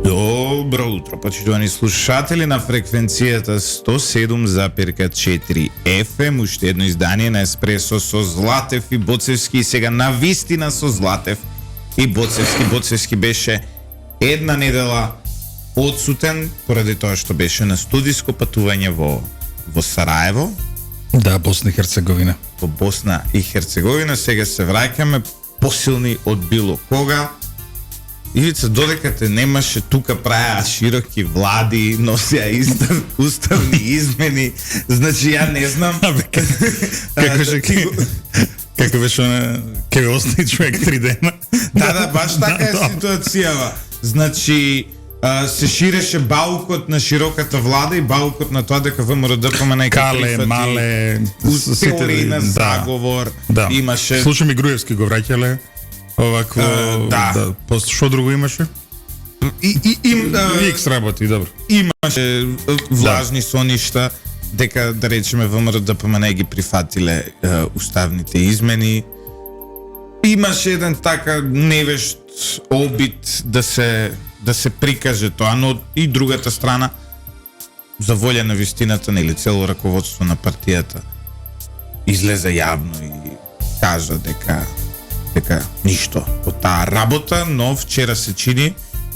Добро утро, почитувани слушатели на фреквенцијата 107,4 FM, уште едно издание на Еспресо со Златев и Боцевски, и сега на вистина со Златев и Боцевски. Боцевски беше една недела одсутен поради тоа што беше на студиско патување во Сараево. Да, Босна и Херцеговина. Во Босна и Херцеговина, сега се враќаме посилни од било кога. Ивица, додека те немаше, тука правеа широки влади, носеа уставни измени, значи ја не знам. Како беше она, ке остани човек 3 дена. Да, баш така е ситуацијава. Значи, се ширеше баукот на широката влада и баукот на тоа дека ВМРО-ДПМН Кале, мале, теории на заговор. Да. Имаше... Слушам и Груевски го враќале. Овакво, да. После што друго имаше? Икс работи, добро. Имаше влажни соништа дека, да речеме, ВМРО-ДПМН ги прифатиле уставните измени. Имаше еден така невешт обид да се прикаже тоа, но и другата страна, за волја на вистината, нели, цело раководство на партијата излезе јавно и кажа дека ништо од таа работа, но вчера се чини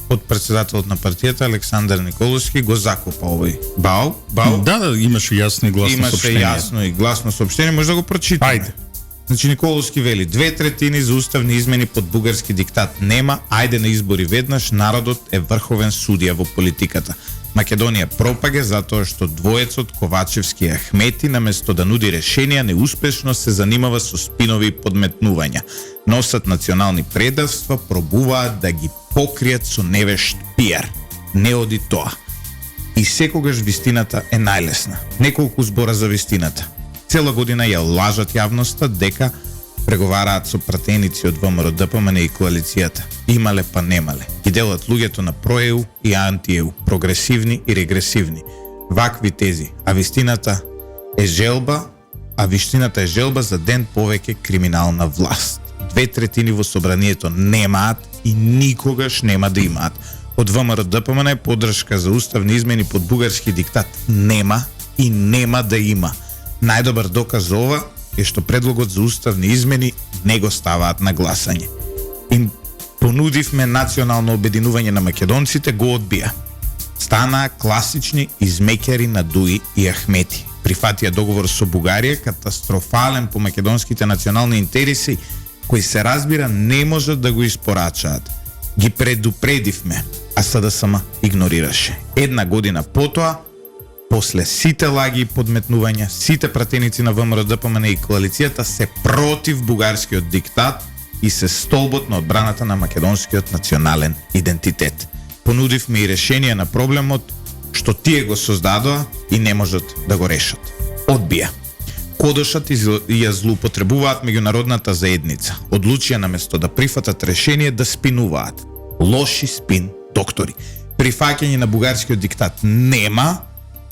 од председателот на партијата Александар Николовски го закопа овој бау. Да, имаше јасно и гласно соопштение. Имаше јасно и гласно соопштение, може да го прочитаме. Ајде. Значи Николовски вели: 2/3 за уставни измени под бугарски диктат нема, ајде на избори веднаш, народот е врховен судија во политиката. Македонија пропаѓа затоа што двоецот Ковачевски и Ахмети наместо да нуди решенија неуспешно се занимава со спинови подметнувања. Носат национални предавства, пробуваат да ги покријат со невешт пиар. Не оди тоа. И секогаш вистината е најлесна. Неколку збора за вистината. Цела година ја лажат јавноста дека преговараат со пратеници од ВМРО-ДПМН и коалицијата. Имале па немале. Ги делат луѓето на проеу и анти-еу, прогресивни и регресивни. Вакви тези. А вистината е желба за ден повеќе криминална власт. 2/3 во собранието немаат и никогаш нема да имаат. Од ВМРО-ДПМН поддршка за уставни измени под бугарски диктат нема и нема да има. Најдобар доказ за ова е што предлогот за уставни измени не го ставаат на гласање. Им понудивме национално обединување на македонците, го одбија. Станаа класични измекери на Дуи и Ахмети. Прифатија договор со Бугарија, катастрофален по македонските национални интереси, кои се разбира не можат да го испорачаат. Ги предупредивме, а СДСМ игнорираше. Една година потоа, после сите лаги и подметнувања, сите пратеници на ВМРО-ДПМН и коалицијата се против бугарскиот диктат и се столбот на одбраната на македонскиот национален идентитет. Понудивме и решение на проблемот што тие го создадоа и не можат да го решат. Одбија. Кодошат и ја злоупотребуваат меѓународната заедница. Одлучија наместо да прифатат решение да спинуваат. Лоши спин доктори. Прифаќање на бугарскиот диктат нема,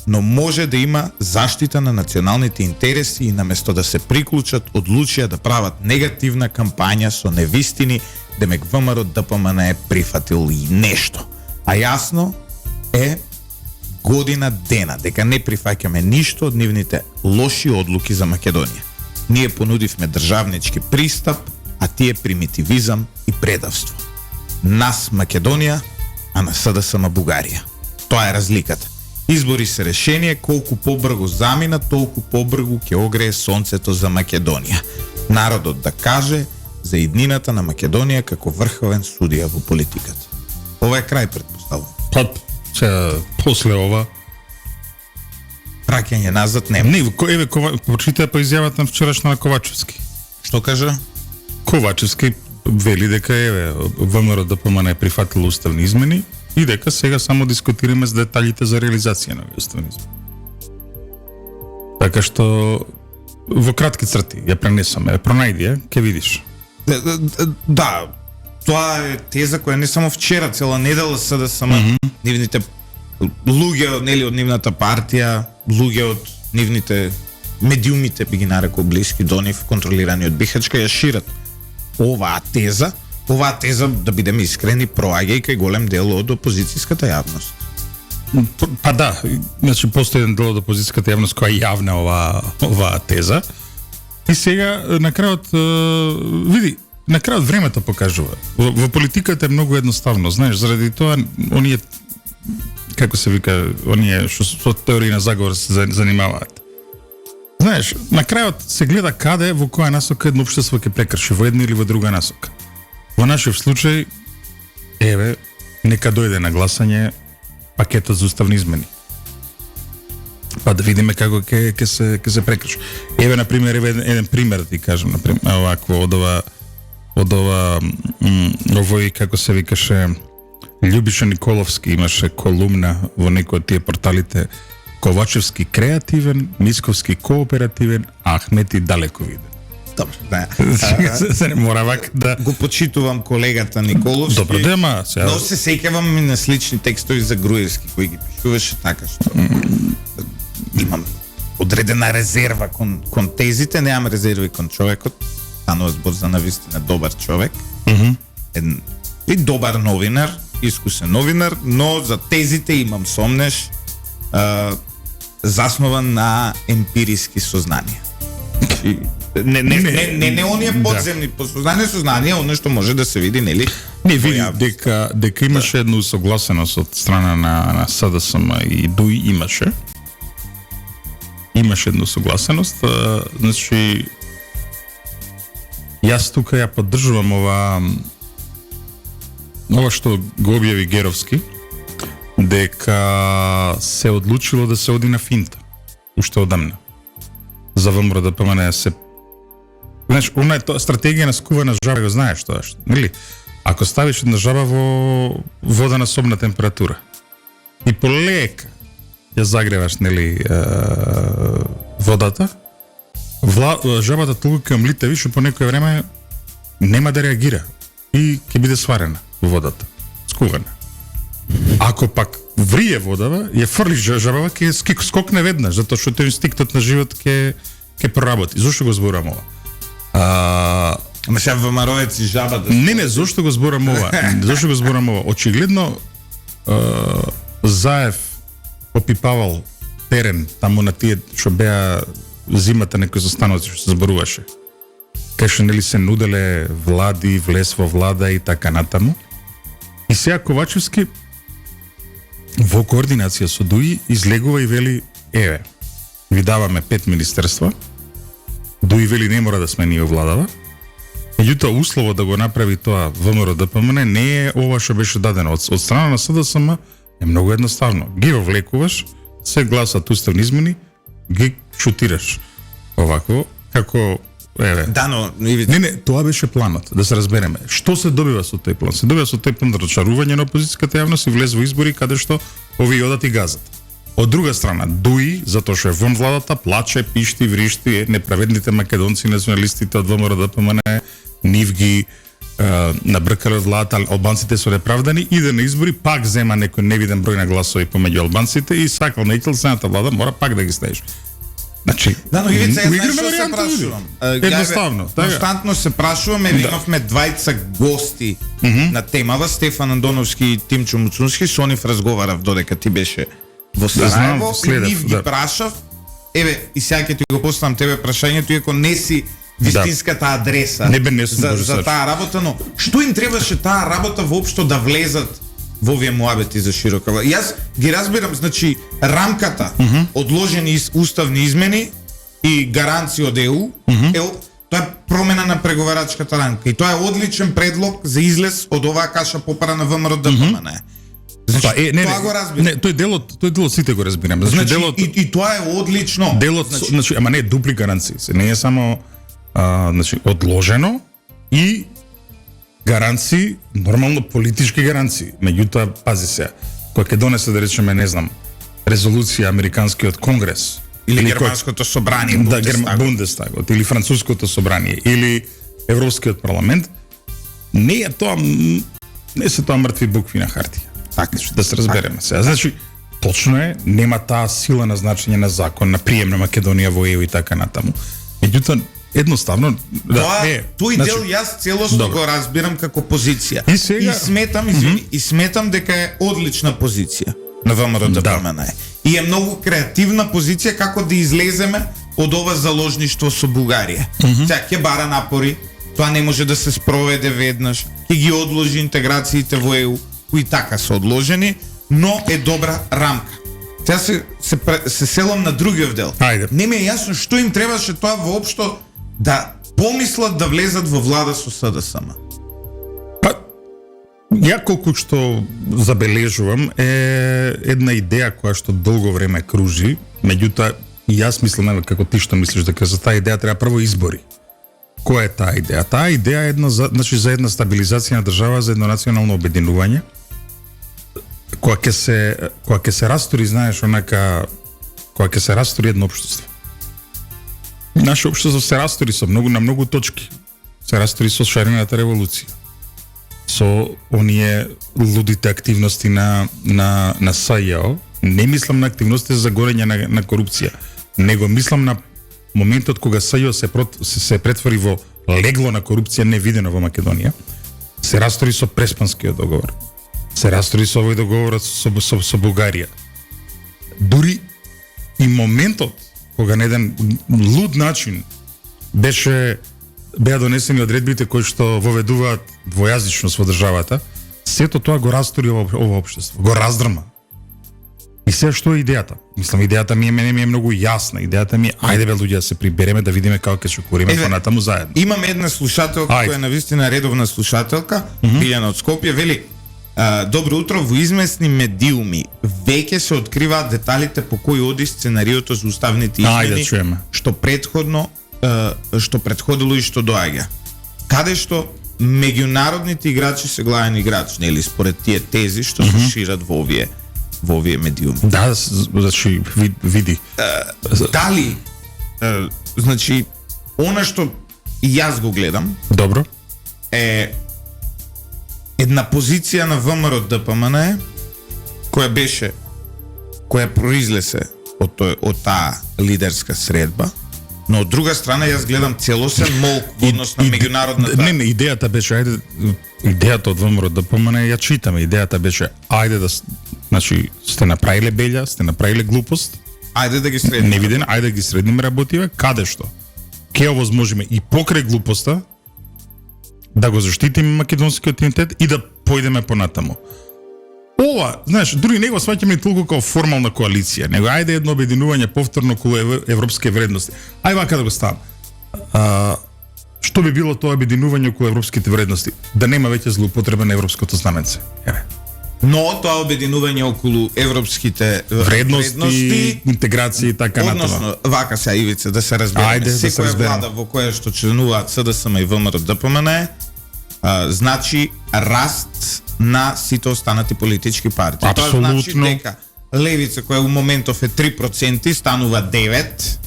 но може да има заштита на националните интереси и наместо да се приклучат, одлучија да прават негативна кампања со невистини, демек ВМРО-ДПМН е прифатил и нешто. А јасно е година дена дека не прифаќаме ништо од нивните лоши одлуки за Македонија. Ние понудивме државнички пристап, а тие примитивизам и предавство. Нас Македонија, а на СДСМ Бугарија. Тоа е разликата. Избори се решение, колку побрзо замина, толку побрзо ќе огрее сонцето за Македонија. Народот да каже за иднината на Македонија како врховен судија во политиката. Ова е крај, предпоставувам. После ова праќање назад нема. Не, еве прочитаа по изјавата на вчерашна на Ковачевски. Што кажа? Ковачевски вели дека ВМРО-ДПМН е прифатил уставни измени и дека сега само дискутираме за деталите за реализација на уставни измени. Така што во кратки црти ја пренесаме, пронајди ја, ќе видиш. Да, тоа е теза која не само вчера, цела недела СДСМ, нивните луѓе, нели, од нивната партија, луѓе од нивните медиумите, би ги нарекол блиски до нив, контролирани од Бихачка, ја шират оваа теза, оваа теза, да бидеме искрени, проаѓа и кај голем дел од опозицијската јавност. Па да, значи постои еден дел од опозицијската јавност која јавна оваа теза. И сега на крајот види, на крајот времето покажува. Во политиката е многу едноставно, знаеш, заради тоа оние како се вика, оние што со теории на заговор се занимаваат. Знаеш, на крајот се гледа каде, во која насока едно општество ќе прекрши, во една или во друга насока. Во нашиот случај, еве, нека дојде на гласање пакетот за уставни измени. Па да видиме како ќе се прекрши. Еве на пример, еден пример да ти кажам, на пример, овакво од овој како се викаше Љубиша Николовски имаше колумна во некој од тие порталите Ковачевски креативен, Мисковски кооперативен, а Ахмети далековиден. Добро, да. се не мора вак да Го почитувам колегата Николовски. Добро, дема, сега. Но се сеќавам и на слични текстови за Груевски кои ги пишуваше така што имам одредена резерва кон тезите, немам резерви кон човекот. Станува збор за навистина добар човек. Еден и добар новинар, искусен новинар, но за тезите имам сомнеш заснован на емпириски сознанија. Не оние подземни сознанија, оно што може да се види, нели? Не види дека имаше една усогласеност од страна на СДСМ и ДУИ имаше една усогласеност, значи јас тука ја поддржувам ова што го објави Геровски, дека се одлучило да се оди на финта, уште одамна. За ВМРО да помане се... Знаеш, она е стратегија на скувана жаба, го знаеш тоа, нели? Ако ставиш една жаба во вода на собна температура и полека ја загреваш, нели, водата, жабата толку ќе млитави што по некој време нема да реагира и ќе биде сварена во водата, скувана. Ако пак врие водава, ја фрлиш жабава, ќе скокне веднаш, затоа што тој инстинктот на живот ќе проработи. Зошто го зборам ова? Ама сега ВМРО-ец и жаба да... Не, зошто го зборам ова? Зошто го зборам ова? Очигледно Заев попипавал терен таму на тие што беа зимата некои застанови што се зборуваше. Кај што нели се нуделе влади, влез во влада и така натаму. И сега Ковачевски во координација со ДУИ излегува и вели, еве, ви даваме 5 министерства, ДУИ вели не мора да смени владава, меѓутоа услово да го направи тоа ВМРО ДПМН не е ова што беше дадено од страна на СДСМ, е многу едноставно. Ги вовлекуваш, се гласат уставни измени, ги шутираш. Овако, како еве. Да, но Не, тоа беше планот, да се разбереме. Што се добива со тој план? Се добива со тој план рачарување на опозицијската јавност и влез во избори каде што овие одат и газат. Од друга страна, ДУИ, затоа што е во владата, плаче, пишти, вришти, неправедните македонци, националистите од ВМРО ДПМН, нив ги набркале од владата, албанците се неправдани, иде на избори, пак зема некој невиден број на гласови помеѓу албанците и сакал неќелцената влада, мора пак да ги стаиш. Значи, да, но Ивица, ја знаеш што се прашувам. Едноставно. Константно се прашуваме, имавме двајца гости на темава, Стефан Андоновски и Тимчо Муцунски, со нив разговарав додека ти беше во Сараево, и нив ги прашав, еве, и сега ќе ти го поставам тебе прашањето, иако не си вистинската адреса за таа работа, но што им требаше таа работа воопшто да влезат во овие муабети за широка? Јас ги разбирам, значи, рамката, одложени уставни измени и гаранции од ЕУ, тоа е промена на преговарачката рамка и тоа е одличен предлог за излез од оваа каша попара на ВМРО ДПМН. Значи, тоа го разбирам. Не, тој делот сите го разбираме. Значи, делот, и тоа е одлично. Делот, значи, ама не дупли гаранции, не е само значи одложено и гаранции, нормално политички гаранции. Меѓутоа, пази се, кој ќе донесе, да речеме, не знам, резолуција американскиот конгрес или германското собрание, Бундестагот, или француското собрание, или Европскиот парламент, не е тоа, не се тоа мртви букви на хартија. Така, да се разбереме сега. Значи, точно е, нема таа сила на значење на закон, на прием на Македонија во ЕУ и така натаму. Меѓутоа, едноставно Тој дел јас целосно го разбирам како позиција. И сега сметам, извини, и сметам дека е одлична позиција на ВМРО ДПМН. И е многу креативна позиција како да излеземе од ова заложништво со Бугарија. Сега ќе бара напори, тоа не може да се спроведе веднаш, ќе ги одложи интеграциите во ЕУ, кои така се одложени, но е добра рамка. Сега се селам на другиот дел. Ајде. Не ми е јасно што им требаше тоа воопшто да помислат да влезат во влада со СДСМ. Па, ја колку што забележувам е една идеја која што долго време кружи, меѓутоа и јас мислам како ти што мислиш дека за таа идеја треба прво избори. Која е таа идеја? Таа идеја е за една стабилизација на држава, за едно национално обединување, која ќе се растори, знаеш, онака, која ќе се растори едно општество. Наше општество се растори на многу точки. Се растори со шарената револуција. Со оние лудите активности на СЈО. Не мислам на активности за горење на корупција, него мислам на моментот кога СЈО се претвори во легло на корупција невидено во Македонија. Се растори со Преспанскиот договор. Се растори со овој договор со Бугарија. Дури и моментот кога на еден луд начин беа донесени одредбите кои што воведуваат двојазичност во државата, сето тоа го растори ова општество, го раздрма. И се што е идејата? Мислам, идејата ми е многу јасна. Идејата ми е, ајде бе луѓе да се прибереме да видиме како ќе се куриме понатаму заедно. Имам една слушателка која е навистина редовна слушателка, Билјана од Скопје, вели: добро утро, во измесни медиуми веќе се откриваат деталите по кои оди сценариото за уставните измени, што претходило и што доаѓа. Каде што меѓународните играчи се главен играч, нели, според тие тези што се шират во овие медиуми. Да, значи види. Дали значи она што јас го гледам, добро, е една позиција на ВМРО ДПМН која произлесе од таа лидерска средба, но од друга страна јас гледам целосен молк во однос на меѓународната. Не, идејата беше, идејата од ВМРО ДПМН ја читаме, идејата беше ајде да, значи, сте направиле белја, сте направиле глупост, ајде да ги средиме. Невиден, ајде да ги средиме работиве, каде што ќе овозможиме и покрај глупоста да го заштитиме македонскиот идентитет и да појдеме понатаму. Ова, знаеш, дури не го сваќаме ни толку како формална коалиција, него ајде едно обединување повторно околу европски вредности. Ај вака да го ставам. Што би било тоа обединување околу европските вредности? Да нема веќе злоупотреба на европското знаменце. Еве. Но тоа обединување околу европските вредности, интеграција и така натаму. Односно, вака се Ивица, да се разбереме, секоја влада во која што членуваат СДСМ и ВМРО ДПМН, значи раст на сите останати политички партии. Абсолютно. Тоа значи дека левица која у моментов е 3% станува 9%.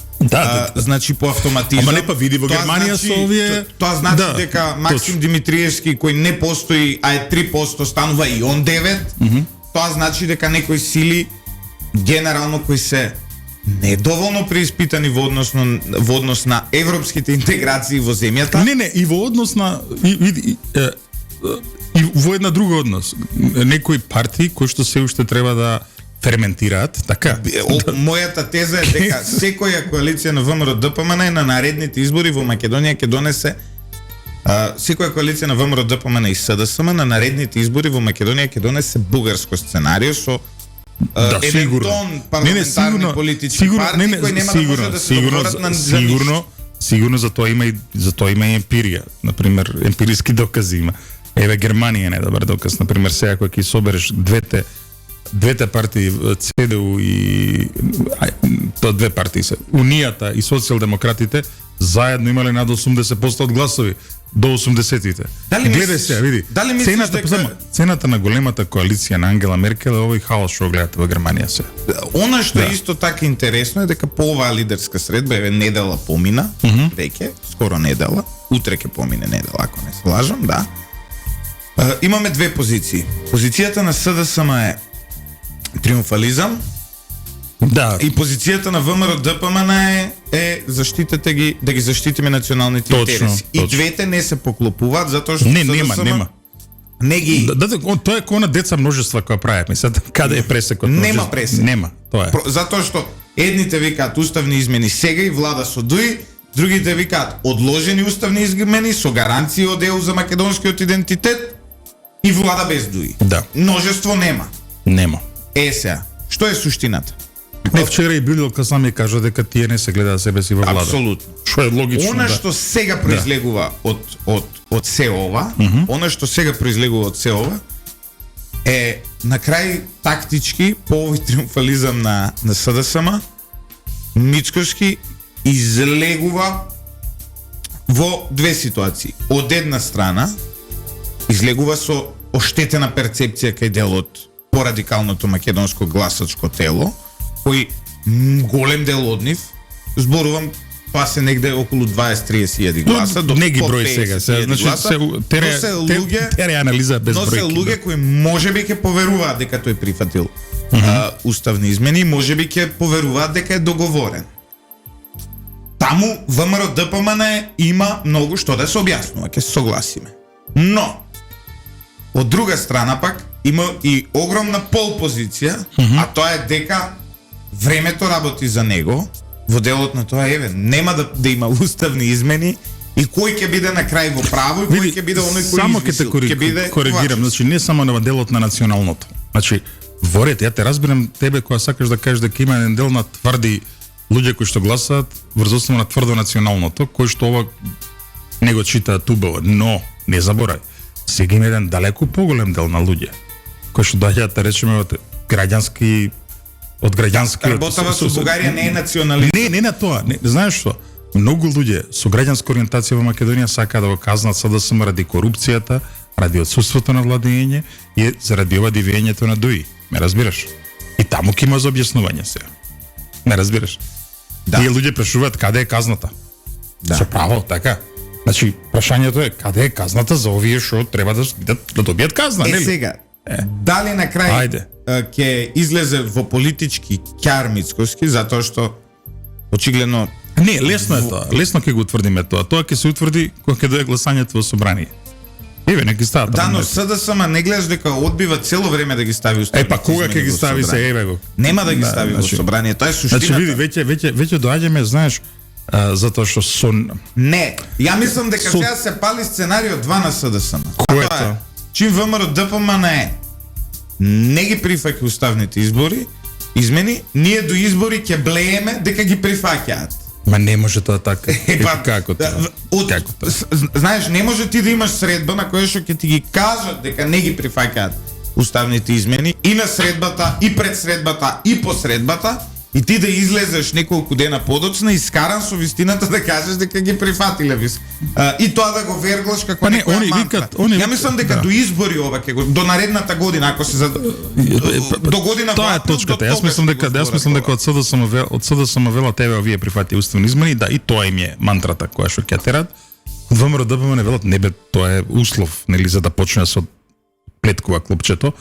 Значи по автоматизам. Ама не па види во Германија со овие. Тоа значи дека Максим Димитриевски кој не постои, а е 3% станува и он 9%. Тоа значи дека некои сили генерално кои се недоволно преиспитани во однос на европските интеграции во земјата. Не, и во однос на и во една друга однос. Некои партии кои што се уште треба да ферментираат, така. Мојата теза е дека секоја коалиција на ВМРО ДПМН на наредните избори во Македонија ќе донесе секоја коалиција на ВМРО ДПМН и СДСМ на наредните избори во Македонија ќе донесе бугарско сценарио со еден тон парламентарни политички партии кои нема да може да се договорат на Сигурно за тоа има и емпирија, например, емпириски докази има. Еве Германија е добар доказ, например, сега кога ќе собереш двете партии, ЦДУ и тоа две партии се, Унијата и социјалдемократите заедно имале над 80% од гласови до 80-тите. Гледај се, види. Цената на големата коалиција на Ангела Меркел е овој хаос што гледате во Германија се. Она што е исто така интересно е дека по оваа лидерска средба еве недела помина, веќе скоро недела, утре ќе помине недела ако не се лажам, да. Имаме две позиции. Позицијата на СДСМ е триумфализам, Да. И позицијата на ВМРО ДПМН е заштитете ги, да ги заштитиме националните Точно, интереси. И точно. двете не се поклопуваат затоа што Не, СДСМ нема. Не ги Тоа е кој на деца множества која правиме. Сега каде е пресекот? Нема пресек. Нема, тоа е. затоа што едните викаат уставни измени сега и влада со ДУИ, другите викаат одложени уставни измени со гаранција од ЕУ за македонскиот идентитет и влада без ДУИ. Да. Множество нема. Нема. Сега, што е суштината? Не, вчера и Билилка сами кажа дека тие не се гледаат себе си во влада. Апсолутно. Што е логично. Она да. што сега произлегува од се ова, она што сега произлегува од се ова е на крај тактички по овој триумфализам на СДСМ Мицкоски излегува во две ситуации. Од една страна излегува со оштетена перцепција кај дел од порадикалното македонско гласачко тело, кој голем дел од нив, зборувам, па се негде околу 20-30 гласа, до не ги под број 50 сега, значи гласа, се но се луѓе, тере анализа без но се бројки. луѓе кои можеби ќе поверуваат дека тој прифатил уставни измени, можеби ќе поверуваат дека е договорен. Таму ВМРО ДПМН има многу што да се објаснува, ќе се согласиме. Но од друга страна пак има и огромна полпозиција, а тоа е дека времето работи за него. Во делот на тоа нема да има уставни измени и кој ќе биде на крај во право и кој ќе биде оној кој само ќе те коригирам, значи не само на делот на националното. Значи во ред, ја те разбирам тебе кога сакаш да кажеш дека има еден дел на тврди луѓе кои што гласаат врз основа на тврдо националното, кој што ова не го читаат убаво, но не заборај, сега има еден далеку поголем дел на луѓе кои што доаѓаат да речеме од граѓански Работава со Бугарија не е национализм. Не на тоа. Не, знаеш што? Многу луѓе со граѓанска ориентација во Македонија сакаат да го казнат СДСМ ради корупцијата, ради отсутството на владење и заради ова дивењето на ДУИ. Ме разбираш? И таму ќе има за објаснување сега. Ме разбираш? Да. Тие луѓе прашуваат каде е казната. Да. Со право, така. Значи, прашањето е каде е казната за овие што треба да добијат казна, нели? Сега, дали на крај Ајде. ќе излезе во политички ќар Мицкоски, затоа што очигледно Не, лесно е тоа. Лесно ќе го утврдиме тоа. Тоа ќе се утврди кога ќе дое гласањето во собрание. Еве, не ги стават. Да, но СДСМ не гледаш дека одбива цело време да ги стави уставните Па кога ќе ги стави се, еве го. Нема да ги стави во значи, собрание, тоа е суштината. Значи види, веќе доаѓаме, знаеш, затоа што Не, ја мислам дека сега се пали сценарио 2 на СДСМ. Кој е тоа? Чим ВМРО ДПМН не ги прифаќа уставните избори, измени, ние до избори ќе блееме дека ги прифаќаат. Ма не може тоа така. Како тоа? Како тоа? Знаеш, не може ти да имаш средба на која што ќе ти ги кажат дека не ги прифаќаат уставните измени и на средбата, и пред средбата, и по средбата, и ти да излезеш неколку дена подоцна и скаран со вистината да кажеш дека ги прифатиле вис. И тоа да го верглаш како некоја мантра. Ја мислам дека до избори ова ќе го до наредната година, ако се до година тоа е точката. Јас мислам дека од СДСМ вела тебе овие прифати уставни измени, да и тоа им е мантрата која што ќе терат. Од ВМРО ДПМН велат не бе, тоа е услов, нели, за да почне со плеткува клопчето.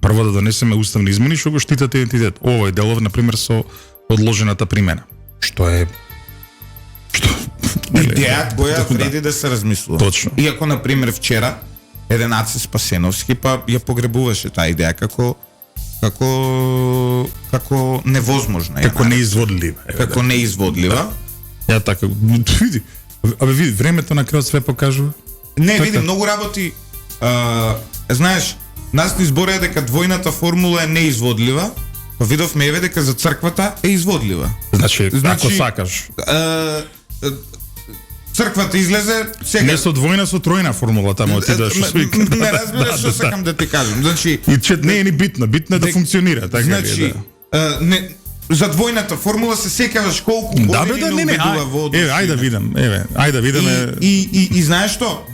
Прво да донесеме уставни измени што го штитат идентитет. Овој делов на пример со одложената примена. Што идеја која вреди да се размислува. Точно. Иако на пример вчера еден Аце Спасеновски па ја погребуваше таа идеја како невозможна. Како неизводлива. Како неизводлива. Ја така види, времето на крајот све покажува. Не, види, многу работи знаеш, нас ни збореа дека двојната формула е неизводлива, па видовме еве дека за црквата е изводлива. Значи ако сакаш. Црквата излезе сега. Не со двојна, со тројна формула таму отидеш. Не разбираш што сакам да ти кажам. Значи и чет не е ни битно е да функционира, така значи, не за двојната формула се сеќаваш колку години не убедува во однос. Ајде да видиме. И знаеш што?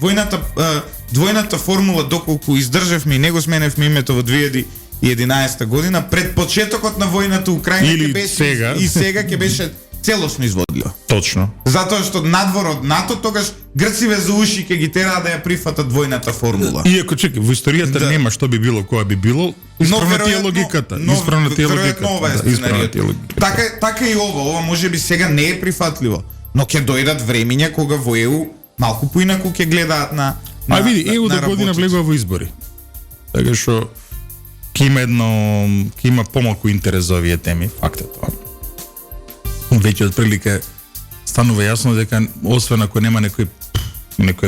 Двојната формула доколку издржавме и него сменевме името во 2011 година, пред почетокот на војната Украина ќе беше сега. И сега ќе беше целосно изводливо. Точно. Затоа што надвор од НАТО тогаш Грциве за уши ќе ги тераа да ја прифатат двојната формула. Иако чекай, во историјата нема што би било, која би било, исправна ти е логиката. Исправна ти е логиката. Така и ова можеби сега не е прифатливо, но ќе дојдат времиња кога во ЕУ малку поинаку ќе гледаат на види, ЕУ до година влегува во избори. Така што ќе има помалку интерес за овие теми, факт е тоа. Веќе од прилика станува јасно дека освен ако нема некој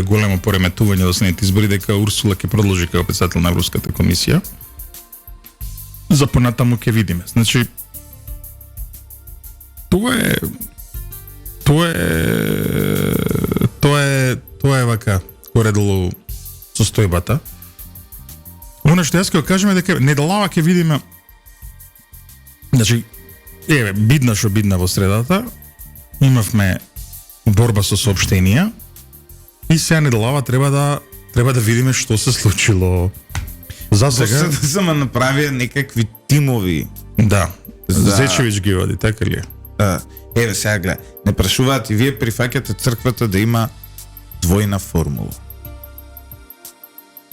големо пореметување до следните избори, дека Урсула ќе продолжи како председател на Европската комисија. За понатаму ќе видиме. Значи тоа е вака горе-долу состојбата. Она што јас ќе кажеме дека недалава ќе видиме, значи бидна во средата, имавме борба со соопштенија и сега недалава треба да видиме што се случило. За сега само направија некакви тимови. Да. Зечевич ги води, така ли е? Еве сега гледа, не прашуваат и вие прифаќате црквата да има двојна формула.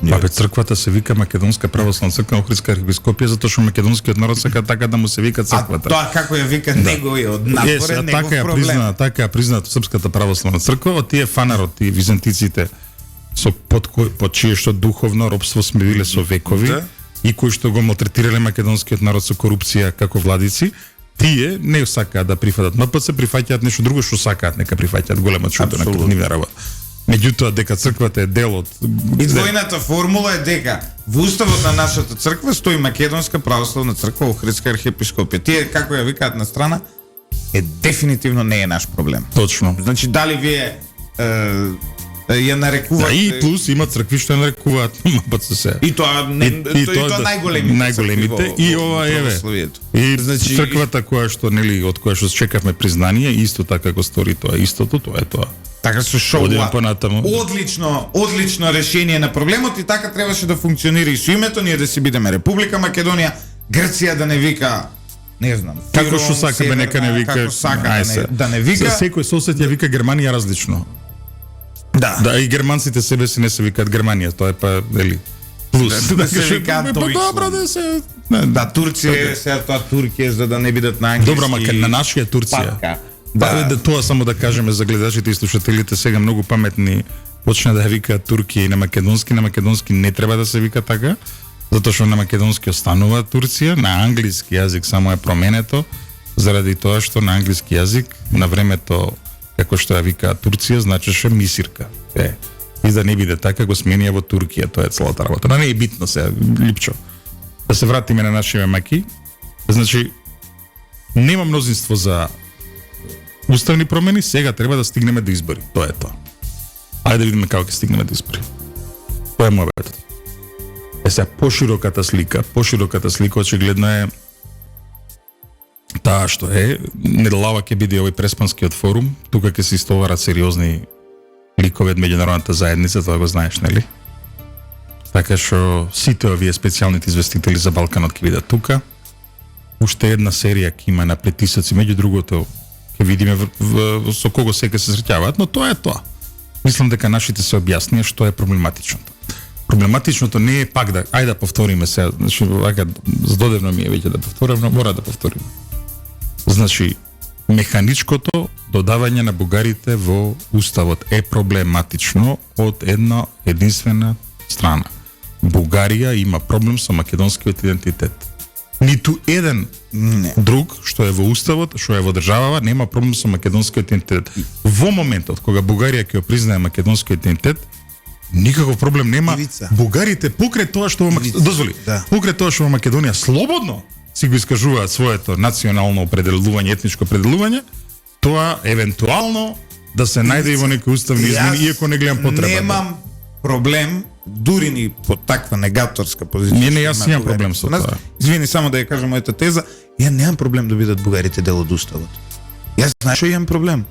Бе, црквата се вика Македонска православна црква Охридска архиепископија затоа што македонскиот народ сака така да му се вика црквата. Тоа како ја вика неговиот надвор е негов проблем. Така ја признаат Српската православна црква, тие фанарот, тие византиците со под чие што духовно робство сме биле со векови и кои што го малтретирале македонскиот народ со корупција како владици, тие не сакаат да прифатат МПЦ, прифаќаат нешто друго што сакаат, нека прифаќаат голема чудо на нивна работа. Меѓутоа дека црквата е дел од и двојната формула е дека во уставот на нашата црква стои Македонска православна црква Охридска архиепископија. Тие како ја викаат на страна е дефинитивно не е наш проблем. Точно. Значи дали вие ја нарекуваат и плюс има цркви што ја нарекуваат МПЦ. И тоа најголемите и ова еве. И значи црквата која што од која што чекавме признание исто така го стори тоа истото, тоа е тоа. Така со шоу. Одлично решение на проблемот и така требаше да функционира и со името ние да си бидеме Република Македонија, Грција да не вика, не знам, како што сака нека не вика, како сака да не вика. Секој сосед ја вика Германија различно. Да, и германците себе си не се викаат Германија, тоа е па нели плюс. Да се викаат добро да се. Да, Турција сега тоа Туркија за да не бидат на англиски. Добро, мака на нашија Турција. Да, тоа само да кажеме за гледачите и слушателите, сега многу паметни почна да ја викаат Туркија и на македонски не треба да се вика така, затоа што на македонски останува Турција, на англиски јазик само е променето, заради тоа што на англиски јазик на времето како што ја викаат Турција значеше мисирка. И да не биде така го сменија во Туркија, тоа е целата работа. Не е битно сега, липчо. Да се вратиме на нашите маки. Значи нема мнозинство за уставни промени, сега треба да стигнеме до избори. Тоа е тоа. Ајде да видиме како ќе стигнеме до избори. Тоа е мојот. Сега пошироката слика очигледно е таа што е, недалава ќе биде овој преспанскиот форум, тука ќе се истоварат сериозни ликови од меѓународната заедница, тоа го знаеш, нели? Така што сите овие специјалните известители за Балканот ќе бидат тука. Уште една серија ќе има на притисоци, меѓу другото ќе видиме со кого сега се среќаваат, но тоа е тоа. Мислам дека нашите се објаснија што е проблематичното. Проблематичното не е пак да, ајде да повториме сега, значи вака задодевно ми е веќе да повторам, но мора да повториме. Значи, механичкото додавање на бугарите во уставот е проблематично од една единствена страна. Бугарија има проблем со македонскиот идентитет. Ниту еден друг што е во уставот, што е во државава, нема проблем со македонскиот идентитет. Во моментот кога Бугарија ќе признае македонскиот идентитет, никаков проблем нема. Бугарите покрај тоа што покрај тоа што во Македонија слободно си го искажуваат своето национално определување, етничко определување, тоа евентуално да се најде и во некои уставни измени, иако не гледам потреба. Немам проблем дури ни по таква негаторска позиција. Не, јас имам проблем со тоа. Извини, само да ја кажам мојата теза, ја немам проблем да бидат бугарите дел од уставот. Јас знаеш што имам проблем?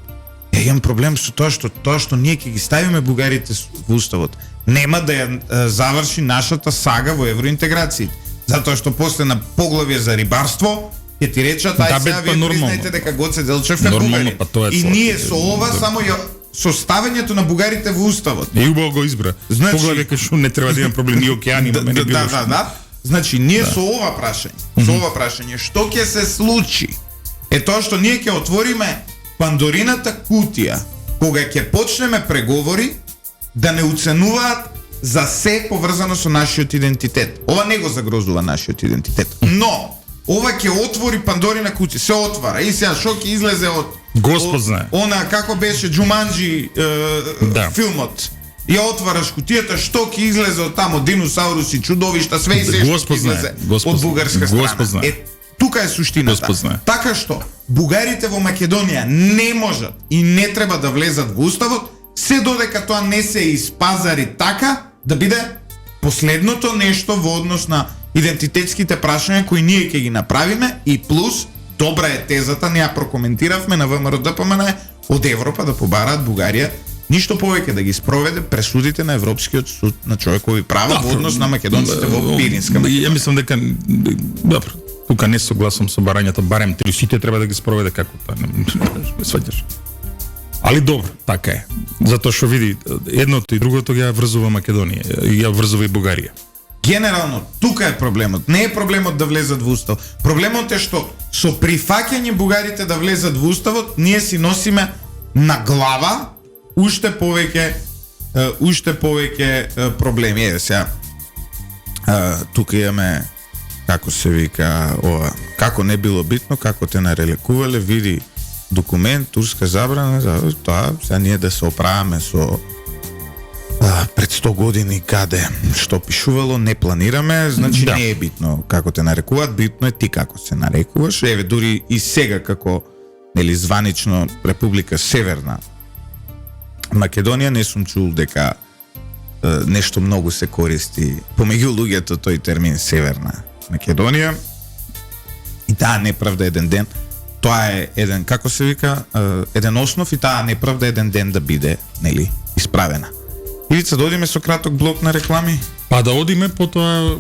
Ја имам проблем со тоа што ние ќе ги ставиме бугарите во уставот. Нема да ја заврши нашата сага во евроинтеграцијата. Затоа што после на поглавје за рибарство ќе ти речат Да, ај бе, сега па вие нормално. признајте дека Гоце Делчев е Нормално, бугарин. па тоа е И тоа. ние со ова само ја со ставањето на бугарите во уставот. И убаво го избра. Значи- Погледај дека што не треба да има проблем, ни океани имаме, не било што. Да. Значи, ние со ова прашање, што ќе се случи? Е тоа што ние ќе отвориме Пандорината кутија, кога ќе почнеме преговори да не уценуваат за се поврзано со нашиот идентитет. Ова не го загрозува нашиот идентитет. Но, ова ќе отвори Пандорина кутија, се отвара. И сега што ќе излезе од Господ знае. Она како беше Джуманджи Да. филмот. Ја отвараш кутијата, што ќе излезе од таму, диносауруси, чудовишта, све и се што ќе Господ знае, излезе Господ од знае, бугарска Господ страна. знае. Тука е суштината. Господ знае. Така што бугарите во Македонија не можат и не треба да влезат во уставот се додека тоа не се испазари така да биде последното нешто во однос на идентитетските прашања кои ние ќе ги направиме и плюс добра е тезата, не ја прокоментиравме на ВМРО ДПМН од Европа да побараат Бугарија ништо повеќе да ги спроведе пресудите на Европскиот суд на човекови права во однос на македонците во Пиринска Ја мислам дека добро, тука не согласам со барањето, барем трисите треба да ги спроведе како тоа, не сваќаш. Али добро, така е. Затоа што види, едното и другото ја врзува Македонија, ја врзува и Бугарија. Генерално, тука е проблемот. Не е проблемот да влезат во уставот. Проблемот е што со прифаќање бугарите да влезат во уставот, ние си носиме на глава уште повеќе проблеми. Еве сега тука имаме како се вика ова, како не било битно, како те нарелекувале, види документ, турска забрана, за тоа сега ние да се оправаме со пред 100 години каде што пишувало, не планираме, значи Да. не е битно како те нарекуваат, битно е ти како се нарекуваш. Еве дури и сега како нели званично Република Северна Македонија не сум чул дека нешто многу се користи помеѓу луѓето тој термин Северна Македонија. И таа неправда еден ден, тоа е еден, како се вика, еден основ и таа неправда еден ден да биде, нели, исправена. Ивица, додиме со краток блок на реклами? Па да одиме, потоа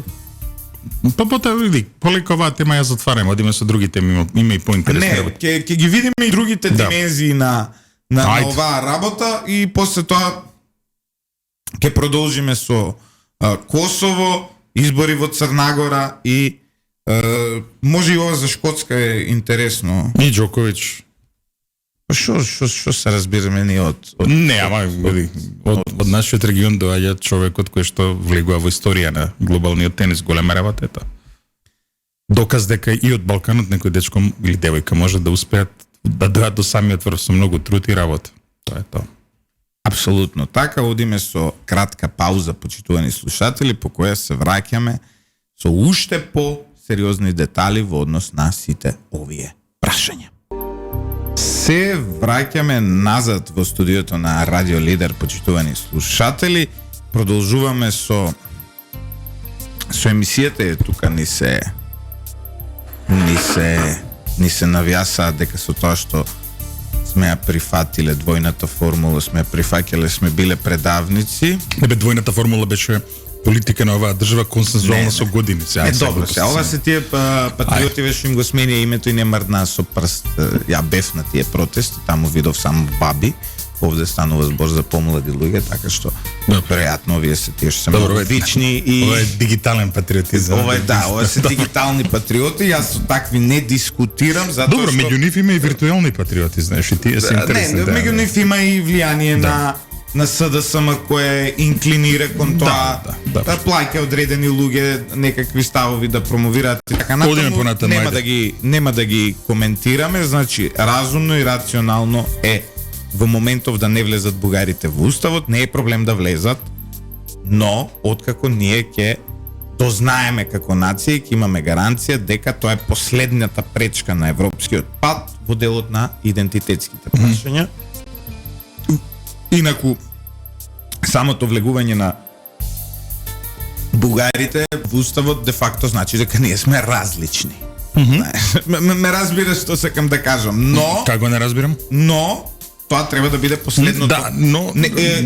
види, полеко оваа тема ја затвараме, одиме со други теми, има и поинтересни Не, работи. ќе ги видиме и другите Да. димензии на Ајде. оваа работа и после тоа ќе продолжиме со Косово, избори во Црнагора и може и ова за Шкотска е интересно. И Џоковиќ. Што се разбираме ние од Не, ама види, од нашиот регион доаѓа човекот кој што влегува во историја на глобалниот тенис, голема работа е тоа. Доказ дека и од Балканот некој дечко или девојка може да успеат да дојдат до самиот врв со многу труд и работа. Тоа е тоа. Апсолутно така, одиме со кратка пауза, почитувани слушатели, по која се враќаме со уште по-сериозни детали во однос на сите овие прашања. Се враќаме назад во студиото на Радио Лидер, почитувани слушатели. Продолжуваме со емисијата, тука ни се навјаса дека со тоа што сме ја прифатиле двојната формула, сме ја прифаќале, сме биле предавници. Ебе, двојната формула беше политика на оваа држава консензуална со години. Сега, Добро, се, ова се тие патриоти веш им го смени името и не мрдна со прст. Ја бев на тие протести, таму видов само баби. Овде станува збор за помлади луѓе, така што веројатно овие се тие што се Добро, молодични и ова е дигитален патриотизам. ова се дигитални патриоти. Јас со такви не дискутирам затоа Добро, што меѓу нив има и виртуелни патриоти, знаеш, и тие се интересни. Не, меѓу нив има и влијание на СДСМ кое инклинира кон тоа да. плаќа одредени луѓе некакви ставови да промовираат и така Одиме понатаму, нема да ги коментираме, значи разумно и рационално е во моментов да не влезат бугарите во уставот, не е проблем да влезат, но откако ние ќе дознаеме како нација и ќе имаме гаранција дека тоа е последната пречка на европскиот пат во делот на идентитетските прашања. Инаку самото влегување на бугарите во уставот де факто значи дека ние сме различни. Ме разбираш што сакам да кажам, но Како не разбирам? тоа треба да биде последното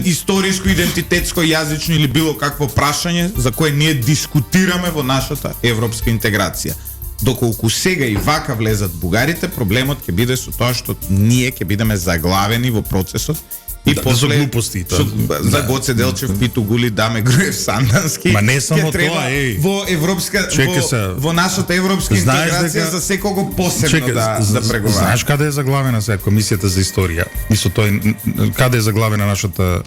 историско, идентитетско, јазично или било какво прашање за кое ние дискутираме во нашата европска интеграција. доколку сега и вака влезат бугарите, проблемот ќе биде со тоа што ние ќе бидеме заглавени во процесот и за глупости, за Гоце Делчев, Питу Гули, Даме Груев, Сандански. Ма не само ќе треба тоа, во европска во нашата европска интеграција за секого посебно да преговара. Знаеш каде е заглавена сега Комисијата за историја? И со тој каде е заглавена нашата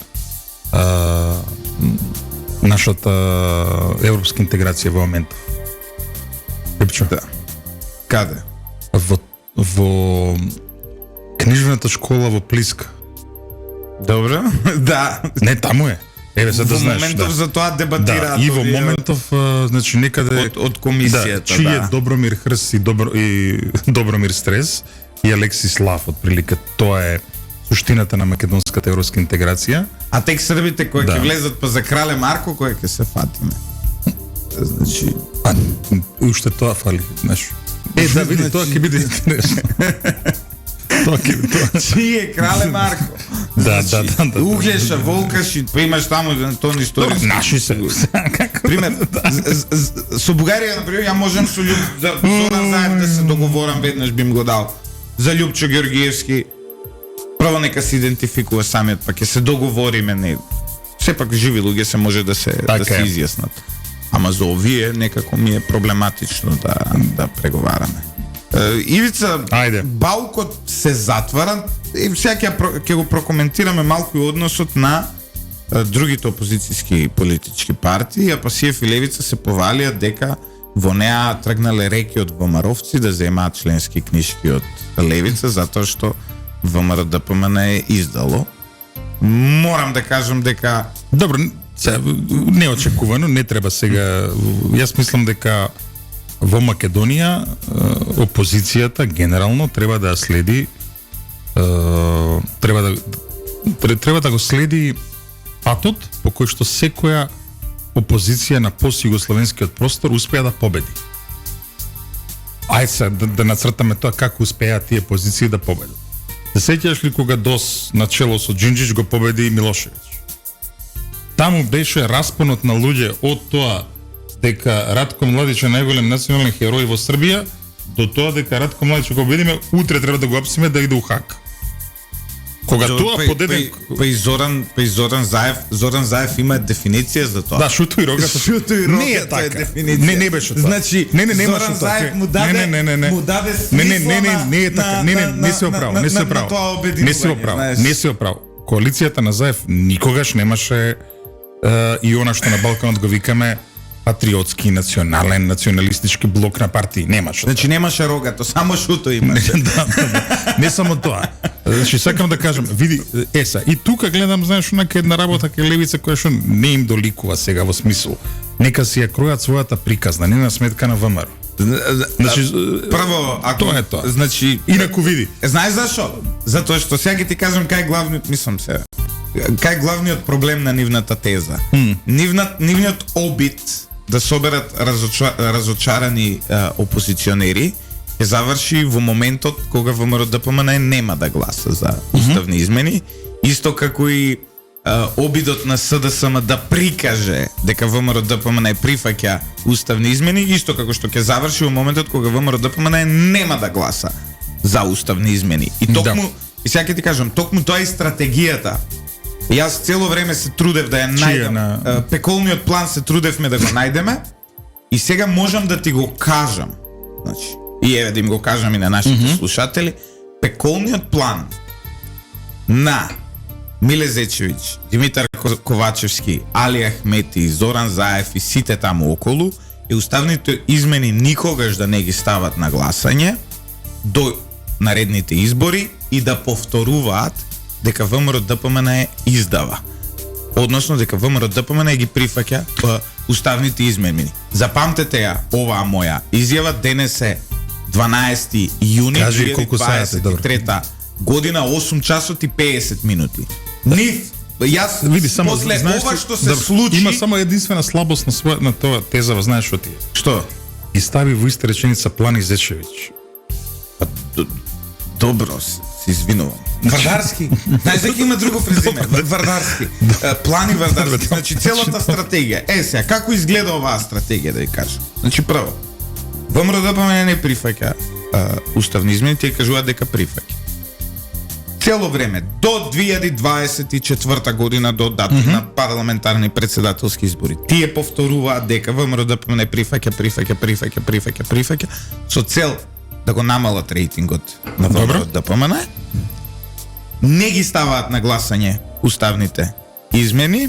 европска интеграција во моментов? Пипчо. Да. Каде? Во книжната школа во Плиска. Добро, да. Не, таму е. Еве за да знаеш. Во моментов за тоа дебатираат. Да, и во моментов, значи некаде од комисијата, да. Чие Добромир Хрс и Добромир Стрес и Алексис Лав, отприлика тоа е суштината на македонската европска интеграција. А тек србите кои ќе влезат па за Крале Марко, кои ќе се фатиме. Значи, уште тоа фали, знаеш. Да види, тоа ќе биде интересно. Чие Крале Марко? Да. Углеша, Волкаши, па имаш таму тон историски. Наши се. Пример, со Бугарија, например, ја можам со Зоран Заев да се договорам, веднаш би им го дал. За Љупчо Георгиевски, право нека се идентификува самиот, па ќе се договориме, не. Сепак живи луѓе се може да се изјаснат. Ама за овие некако ми е проблематично да преговараме. Ивица, балкот се затвара и сега ќе го прокоментираме малку и односот на другите опозицијски политички партии, а Пасиев и Левица се повалија дека во неа тргнале реки од ВМРО-вци да земаат членски книжки од Левица затоа што ВМРО-ДПМН е издало. Морам да кажам дека добро, неочекувано, не треба сега. Јас мислам дека во Македонија опозицијата генерално треба да следи треба да го следи патот по кој што секоја опозиција на постјугословенскиот простор успеа да победи. Ајде се да нацртаме тоа како успеа тие позиции да победат. Се сеќаш ли кога ДОС на чело со Џинџич го победи Милошевиќ? Таму беше распонот на луѓе од тоа дека Ратко Младич е најголем национален херој во Србија, до тоа дека Ратко Младич го победиме, утре треба да го апсиме да иде у Хаг. Кога тоа подеден Зоран Заев има дефиниција за тоа. Да, шуто и рогата. Не е така. Не беше така. Значи, Зоран Заев му даде смисла. Не е така. Не се оправа, Не се оправа. Коалицијата на Заев никогаш немаше и она што на Балканот го викаме патриотски, национален, националистички блок на партии. Немаше. Значи немаше рогато, само шуто имаше. Да. Не само тоа. Значи сакам да кажам, види, и тука гледам, знаеш, онака една работа кај Левица која што не им доликува сега во смисол. Нека си ја кројат својата приказна, не на сметка на ВМРО. Значи, прво, ако тоа е тоа. Значи, инаку види. Знаеш зашо? Затоа што сега ќе ти кажам кај главниот, мислам се. Кај главниот проблем на нивната теза. Нивниот обид да соберат разочарани опозиционери ќе заврши во моментот кога ВМРО-ДПМН нема да гласа за уставни измени, исто како и обидот на СДСМ да прикаже дека ВМРО-ДПМН прифаќа уставни измени, исто како што ќе заврши во моментот кога ВМРО-ДПМН нема да гласа за уставни измени. И токму, и сега ќе ти кажам, токму тоа е стратегијата. Јас цело време се трудев да ја најдам. Пеколниот план се трудевме да го најдеме и сега можам да ти го кажам. Значи, и еве да им го кажам и на нашите слушатели, пеколниот план на Миле Зечевиќ, Димитар Ковачевски, Али Ахмети, Зоран Заев и сите таму околу е уставните измени никогаш да не ги стават на гласање до наредните избори и да повторуваат дека ВМРО-ДПМН издава. Односно дека ВМРО-ДПМН ги прифаќа уставните измени. Запамтете ја оваа моја изјава, денес е 12 јуни 2023 година, 8 часот и 50 минути. Јас види само после ова што се да, случи има само единствена слабост на тоа теза, знаеш што ти е? Што? И стави во иста реченица Плани Зечевиќ. Добро, се извинувам. Вардарски. Знаеш дека има друго презиме? Вардарски. Плани Вардарски. Значи целата стратегија. Сега, како изгледа оваа стратегија, да ви кажам? Значи прво, ВМРО ДПМН не прифаќа уставни измени, тие кажуваат дека прифаќа. Цело време до 2024 година до датум на парламентарни председателски избори. Тие повторуваат дека ВМРО ДПМН прифаќа со цел да го намалат рейтингот на ВМРО ДПМН. Не ги ставаат на гласање уставните измени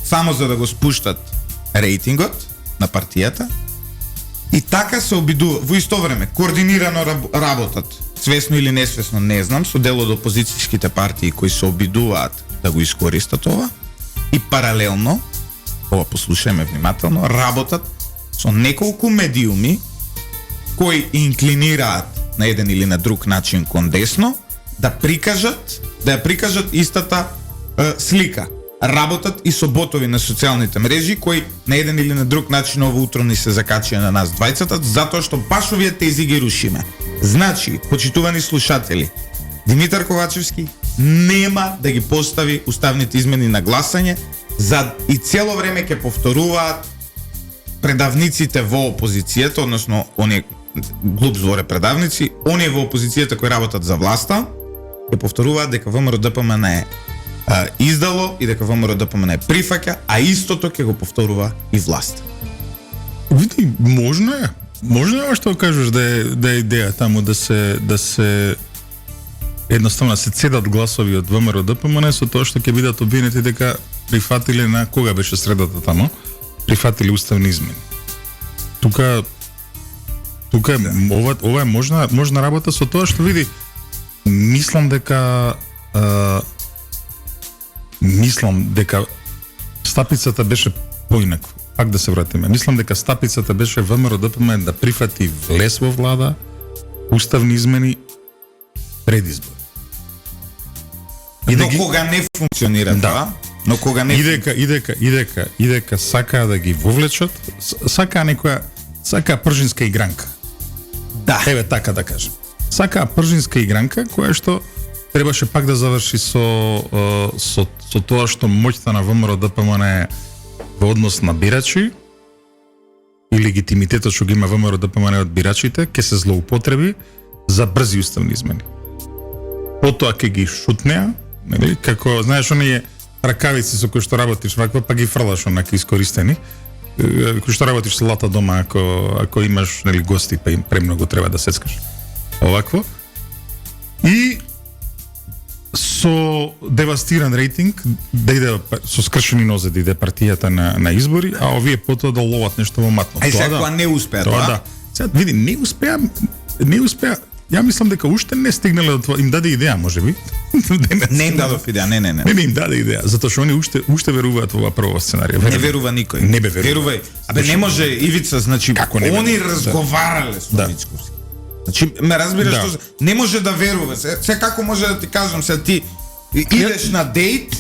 само за да го спуштат рейтингот на партијата. И така се обидува во исто време координирано работат, свесно или несвесно, не знам, со дел од опозицијските партии кои се обидуваат да го искористат ова и паралелно, ова послушајме внимателно, работат со неколку медиуми кои инклинираат на еден или на друг начин кон десно да ја прикажат истата слика. Работат и со ботови на социјалните мрежи кои на еден или на друг начин ово утро ни се закачија на нас двајцата, затоа што баш овие тези ги рушиме. Значи, почитувани слушатели, Димитар Ковачевски нема да ги постави уставните измени на гласање, и цело време ќе повторуваат предавниците во опозицијата, односно оние глуп зборе предавници, оние во опозицијата кои работат за власта, ќе повторуваат дека ВМРО ДПМН е издало и дека ВМРО ДПМН прифаќа, а истото ќе го повторува и власт. Види, можно е ова што кажеш да е идеја таму да се едноставно се цедат гласови од ВМРО ДПМН со тоа што ќе бидат обвинети дека прифатиле на кога беше средата таму, прифатиле уставни измени. Тука ова е можна работа со тоа што види, мислам дека стапицата беше поинаква. Пак да се вратиме. Мислам дека стапицата беше ВМРО ДПМН да прифати влез во влада, уставни измени пред избор. Кога не функционира тоа, но кога не и дека сакаа да ги вовлечат, сакаа пржинска игранка. Да. Еве така да кажем. Сакаа пржинска игранка која што требаше пак да заврши со тоа што моќта на ВМРО ДПМН е во однос на бирачи и легитимитетот што ги има ВМРО ДПМН од бирачите ќе се злоупотреби за брзи уставни измени. Потоа ќе ги шутнеа, нели, како знаеш оние ракавици со кои што работиш ваква, па ги фрлаш онака искористени, кои што работиш со лата дома ако имаш нели гости, па им премногу треба да сецкаш. Овакво. И со девастиран рейтинг да иде со скршени нозе да иде партијата на избори, а овие потоа да ловат нешто во матно. Ај сега не успеа тоа. Да. Сега види, не успеа. Ја мислам дека уште не стигнале до тоа, им даде идеја можеби. Не им дадов идеја, не. Не им даде идеја, затоа што они уште веруваат во ова прво сценарија. Не верува никој. Не бе верува. Верувај. Абе не може Ивица, значи они разговарале со Мицковски. Значи, ме разбираш што не може да верува. Се како може да ти кажам, се ти идеш на дејт,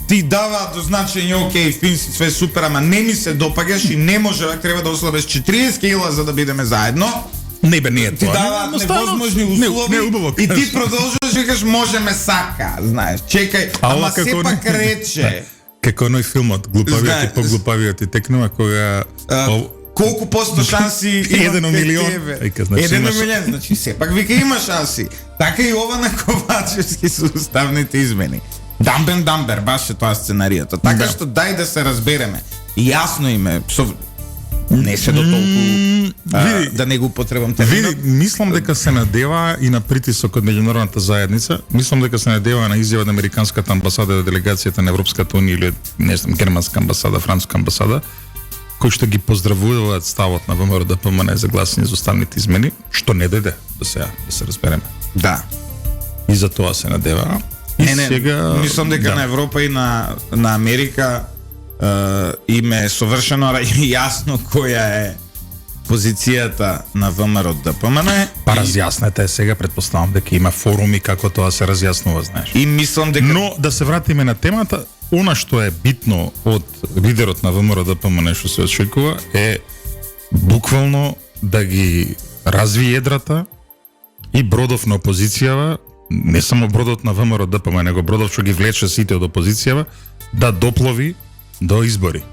ти дава до значење окей, фин си, све супер, ама не ми се допагаш и не може, треба да ослабеш 40 кила за да бидеме заедно. Не бе, не е тоа. Ти даваат невозможни услови и ти продолжуваш и кажеш можеме сака, знаеш. Чекај, ама сепак рече. Како оној филмот, глупавиот и поглупавиот и текнува кога колку посто шанси има 1 милион. 1 милион, значи сепак вика има шанси. Така и ова на Ковачевски со уставните измени. Дамбер, баш е тоа сценаријата. Така што дај да се разбереме. Јасно име, не се до толку да не го употребам терминот. Види, мислам дека се надева и на притисок од меѓународната заедница. Мислам дека се надева на изјава на американската амбасада и делегацијата на Европската унија или не знам, германска амбасада, француска амбасада, кои што ги поздравуваат ставот на ВМРО ДПМН за гласање за уставните измени, што не дојде до сега, да се разбереме. Да. И за тоа се надева. И сега мислам дека на Европа и на Америка им е совршено јасно која е позицијата на ВМРО ДПМН. Па разјаснете сега, предпоставам дека има форуми како тоа се разјаснува, знаеш. И мислам дека Но да се вратиме на темата, она што е битно од лидерот на ВМРО ДПМН што се очекува е буквално да ги разви едрата и бродов на опозицијава, не само бродот на ВМРО ДПМН, него бродов што ги влече сите од опозицијава, да доплови до избори.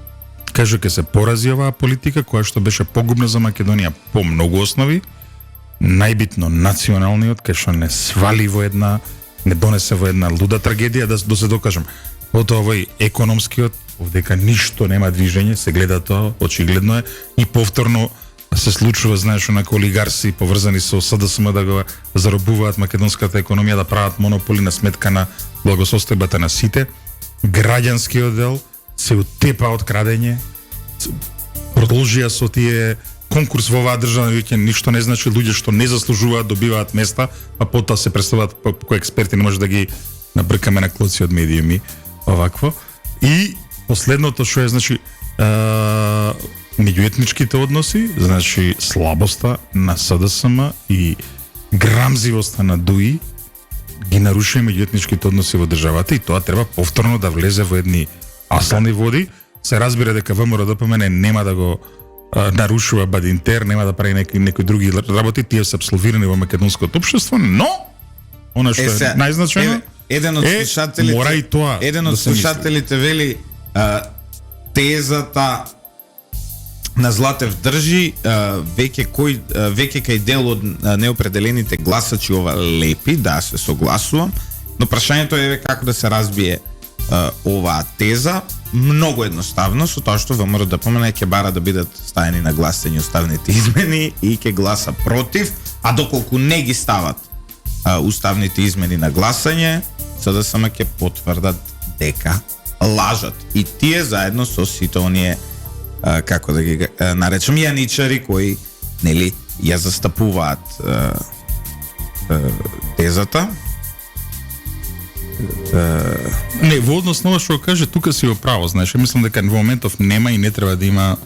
кажа ке се порази оваа политика која што беше погубна за Македонија по многу основи, најбитно националниот, кај што не свали во една, не донесе во една луда трагедија, да се докажам. Потоа овој економскиот, овдека ништо нема движење, се гледа тоа, очигледно е, и повторно се случува, знаеш, онака олигарси поврзани со СДСМ да го заробуваат македонската економија, да прават монополи на сметка на благосостојбата на сите. Граѓанскиот дел се утепа од крадење, продолжија со тие конкурс во оваа држава, веќе ништо не значи, луѓе што не заслужуваат добиваат места, а потоа се представуваат кои експерти, не може да ги набркаме на клоци од медиуми, овакво. И последното што е, значи, меѓуетничките односи, значи слабоста на СДСМ и грамзивоста на ДУИ ги нарушија меѓуетничките односи во државата, и тоа треба повторно да влезе во едни асални води. Се разбира дека ВМРО-ДПМН нема да го нарушува Бадинтер, нема да прави некои други работи, тие се абсолвирани во македонското општество, но она што е најзначајно, еден од слушателите, мора и тоа еден од слушателите вели тезата на Златев држи, веќе кај дел од неопределените гласачи ова лепи, да, се согласувам, но прашањето е како да се разбие оваа теза. Многу едноставно, со тоа што ВМРО-ДПМН ќе бара да бидат ставени на гласање уставните измени и ќе гласа против, а доколку не ги стават уставните измени на гласање, СДСМ ќе потврдат дека лажат. И тие заедно со сите оние, како да ги наречам, јаничари кои, нели, ја застапуваат тезата. Не, во однос на ова што каже, тука си во право, знаеш, мислам дека во моментов нема и не треба да има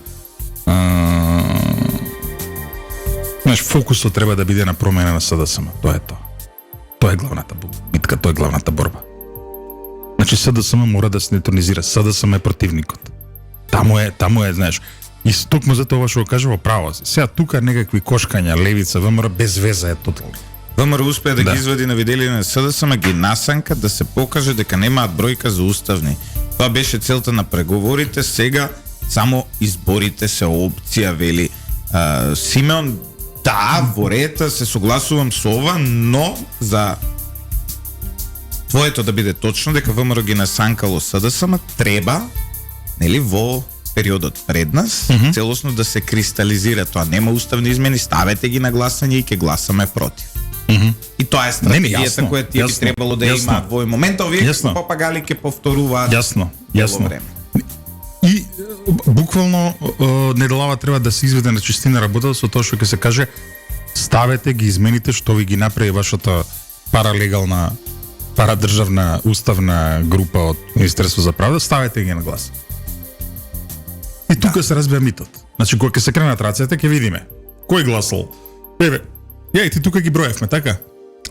знаеш, фокусот треба да биде на промена на СДСМ, тоа е тоа. Тоа е главната битка, тоа е главната борба. Значи СДСМ мора да се неутрализира, СДСМ е противникот. Таму е, знаеш, и токму за тоа што каже во право. Сега тука некакви кошкања, левица, ВМРО без веза е тотално. ВМРО успеа да ги извади на виделите на СДСМ, ги насанка да се покаже дека немаат бројка за уставни. Тоа беше целта на преговорите, сега само изборите се опција, вели Симеон. Да, во рета се согласувам со ова, но за твоето да биде точно дека ВМРО ги насанкало СДСМ, треба, нели, во периодот пред нас, целосно да се кристализира тоа. Нема уставни измени, ставете ги на гласање и ќе гласаме против. И тоа е стратегијата која тие би требало да има во овој момент, а овие попагали ќе повторуваат. Јасно. И буквално неделава треба да се изведе на чистина работа со тоа што ќе се каже, ставете ги измените што ви ги направи вашата паралегална, парадржавна уставна група од Министерство за правда, ставете ги на глас. И тука се разбива митот. Значи кога ќе се кренат рацете ќе видиме кој гласал. Ја и ти тука ги броевме, така?